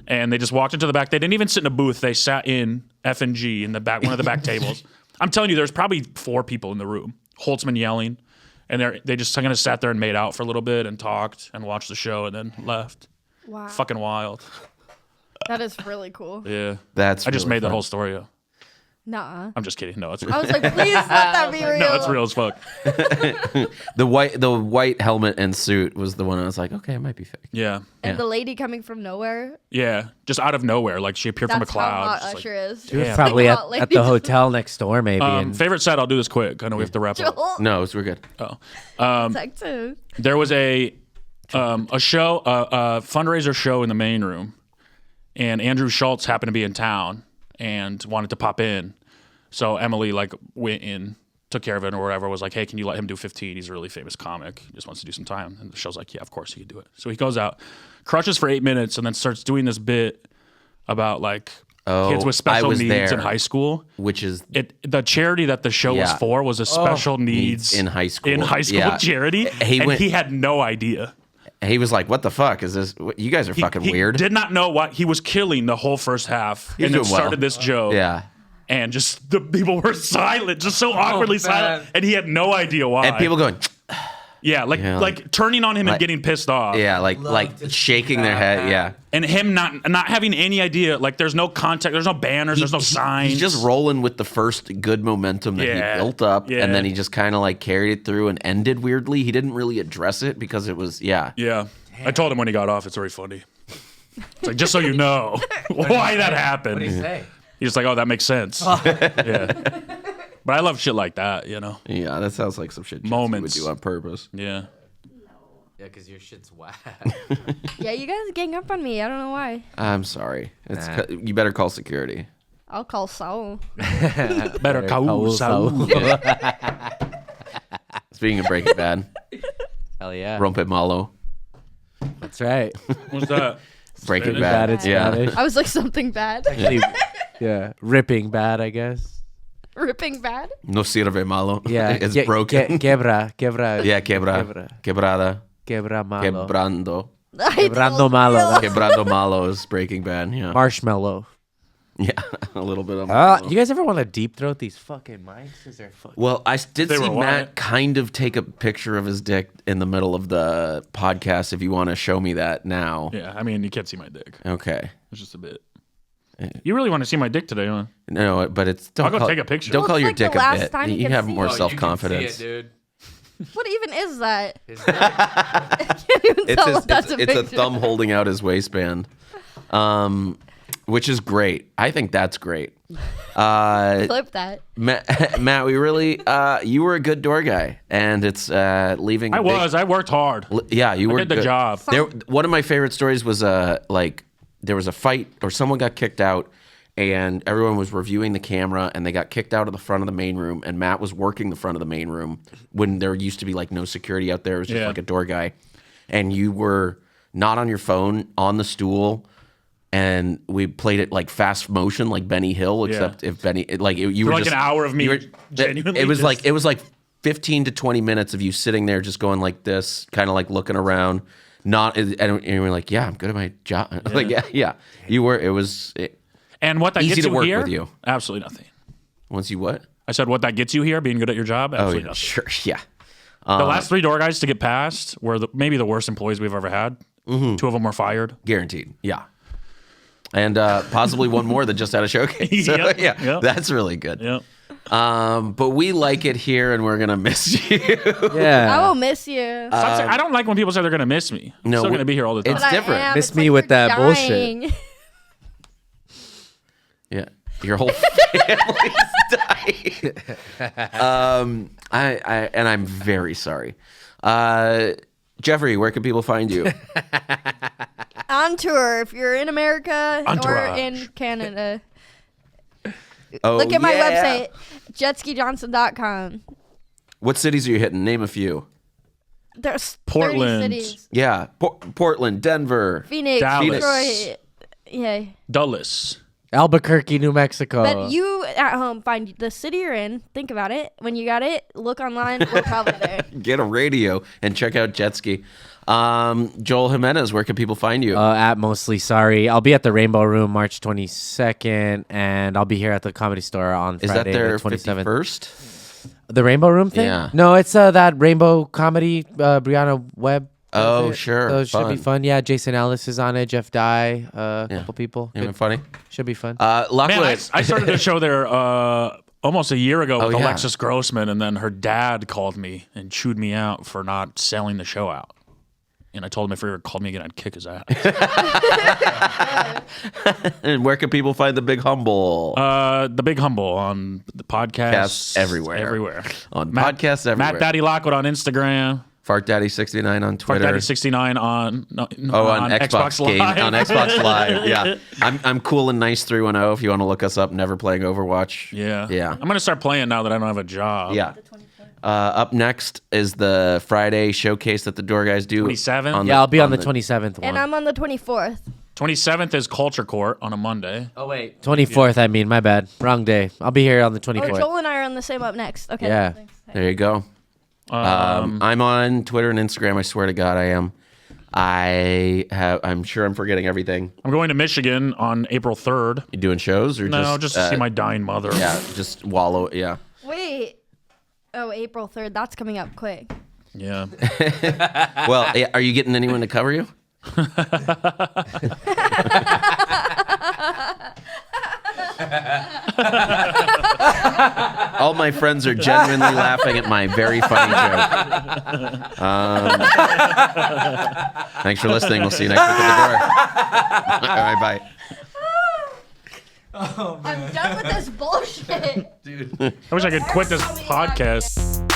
And they just walked into the back. They didn't even sit in a booth. They sat in F&G in the back, one of the back tables. I'm telling you, there's probably 4 people in the room. Holtzman yelling. And they just kind of sat there and made out for a little bit and talked and watched the show and then left. Wow. Fucking wild. That is really cool. Yeah. That's I just really made that fun. whole story up. Nuh-uh. I'm just kidding. No, it's I was like, please let that be real. no, it's real as fuck. The white helmet and suit was the one I was like, okay, it might be fake. Yeah. And the lady coming from nowhere. Yeah. Just out of nowhere. Like she appeared from a That's how cloud. hot Just Usher like, is. She was Damn. probably Hot at lady. the hotel next door, maybe. and favorite set, I'll do this quick. I know we have to wrap up. Joel. No, we're good. Tech two. There was a show, a fundraiser show in the main room, and Andrew Schultz happened to be in town and wanted to pop in. So Emily like went in, took care of it or whatever, was like, hey, can you let him do 15? He's a really famous comic. He just wants to do some time. And the show's like, yeah, of course he can do it. So he goes out, crushes for 8 minutes, and then starts doing this bit about like kids with I special was needs there. in high school. Which is The charity that the show was Yeah. for was a special needs in high school. in high school Yeah. charity. He and went- he had no idea. he was like, what the fuck is this? You guys are fucking He weird. did not know what he was killing the whole first half, He was and then doing well. started this joke. Yeah. And just the people were silent, just so awkwardly silent, and he had no idea why. And people going, yeah, like turning on him and like- getting pissed off. yeah, like shaking their head. Yeah. And him not having any idea. Like there's no context, there's no banners, there's no signs. He's just rolling with the first good momentum that Yeah. he built up, Yeah. and then he just kind of like carried it through and ended weirdly. He didn't really address it because it was Yeah. I told him when he got off, it's very funny. It's like, just so you know why that happened. what do you say? He's like, oh, that makes sense. Yeah. But I love shit like that, you know? Yeah, that sounds like some shit Jetski Moments. would do on purpose. Yeah. Yeah, because your shit's whack. Yeah, you guys gang up on me. I don't know why. I'm sorry. Nah. You better call security. I'll call Saul. Better Saul. Speaking of Breaking Bad, Hell yeah. Rompe Malo, That's right. What's that? Breaking Spanish? Bad. Bad in Yeah. Spanish. I was like, something bad. Actually, yeah. Ripping bad, I guess. Ripping bad? No sirve malo. Yeah. It's broken. Quebra. Yeah, quebrada. Quebra malo. Quebrando. Quebrando malo. Quebrando malo is Breaking Bad. Yeah. Marshmallow. Yeah, a little bit of You guys ever want to deep throat these fucking mics? Because they're fucking. Well, I did They see were Matt white. kind of take a picture of his dick in the middle of the podcast. If you want to show me that now. Yeah, I mean, you can't see my dick. Okay. It's just a bit. You really want to see my dick today, huh? No, but it's. Don't I'll go call, take a picture. Don't Well, call it's your like the dick a last bit. time you You can have see more it. self confidence. dude. What even is that? His I can't even tell if that's a It's a picture. thumb holding out his waistband, which is great. I think that's great. Clip that. Matt, we really, you were a good door guy, and it's leaving. I was. I worked hard. Yeah, you were did the good. job. One of my favorite stories was like there was a fight or someone got kicked out, and everyone was reviewing the camera, and they got kicked out of the front of the main room, and Matt was working the front of the main room when there used to be like no security out there. It was just Yeah. like a door guy, and you were not on your phone, on the stool. And we played it like fast motion, like Benny Hill, except if Benny, you were like just an hour of me you were- genuinely It was just- it was like 15 to 20 minutes of you sitting there, just going like this, kind of like looking around, and you were like, yeah, I'm good at my job. Like, yeah, you were. It was And what that Easy gets to you work here? with you. Absolutely nothing. once you what? I said what that gets you here, being good at your job? Oh, Absolutely yeah, nothing. sure, yeah. The last 3 door guys to get past were maybe the worst employees we've ever had. 2 of them were fired. Guaranteed, yeah. And possibly one more that just had a showcase. So, Yep, yeah, yep. that's really good. Yep. But we like it here, and we're gonna miss you. Yeah. I will miss you. Stop saying- I don't like when people say they're going to miss me. I'm no, still going to be here all the time. it's But I different. am. Miss It's me like with you're that bullshit. dying. Yeah, your whole family's dying. And I'm very sorry. Jeffrey, where can people find you? On on tour. If you're in America Entourage. or in Canada, Oh, look at my yeah. website, jetskijohnson.com. What cities are you hitting? Name a few. There's Portland. 30 cities. Yeah, Portland, Denver. Phoenix, Dallas. Detroit. Yeah. Dulles. Albuquerque, New Mexico. But you at home find the city you're in. Think about it. When you got it, look online. We're probably there. Get a radio and check out Jetski. Joel Jimenez, where can people find you? At Mostly Sorry. I'll be at the Rainbow Room March 22nd, and I'll be here at the Comedy Store on Is Friday, that their the 27th. 51st? The Rainbow Room thing? Yeah. No, it's that Rainbow Comedy, Brianna Webb. Oh, does it. sure. So it should be Fun. fun. Yeah, Jason Ellis is on it. Jeff Dye, a couple people. Even funny? Should be fun. Lockwood. Man, I started a show there almost a year ago with yeah. Alexis Grossman, and then her dad called me and chewed me out for not selling the show out. And I told him if he ever called me again, I'd kick his ass. And where can people find The Big Humble? The Big Humble on the podcast. Everywhere. Everywhere. On podcasts everywhere. Matt Daddy Lockwood on Instagram. Fart Daddy 69 on Twitter. Fart Daddy 69 on on Xbox Game Live. on Xbox Live. Yeah, I'm cool and nice 310. If you want to look us up, never playing Overwatch. Yeah. I'm gonna start playing now that I don't have a job. Yeah. Up next is the Friday showcase that the Door Guys do. 27th? Yeah, I'll be on the 27th one. And I'm on the 24th. 27th is Culture Court on a Monday. Oh, wait. 24th, I mean. My bad. Wrong day. I'll be here on the 24th. Oh, Joel and I are on the same up next. Okay. Yeah. Thanks. There you go. I'm on Twitter and Instagram. I swear to God, I am. I'm sure I'm forgetting everything. I'm going to Michigan on April 3rd. You doing shows or Just to see my dying mother. Yeah, just wallow. Yeah. Wait. Oh, April 3rd. That's coming up quick. Yeah. Well, are you getting anyone to cover you? All my friends are genuinely laughing at my very funny joke. Thanks for listening. We'll see you next week at the door. All right, bye. I'm done with this bullshit. I wish I could quit this podcast.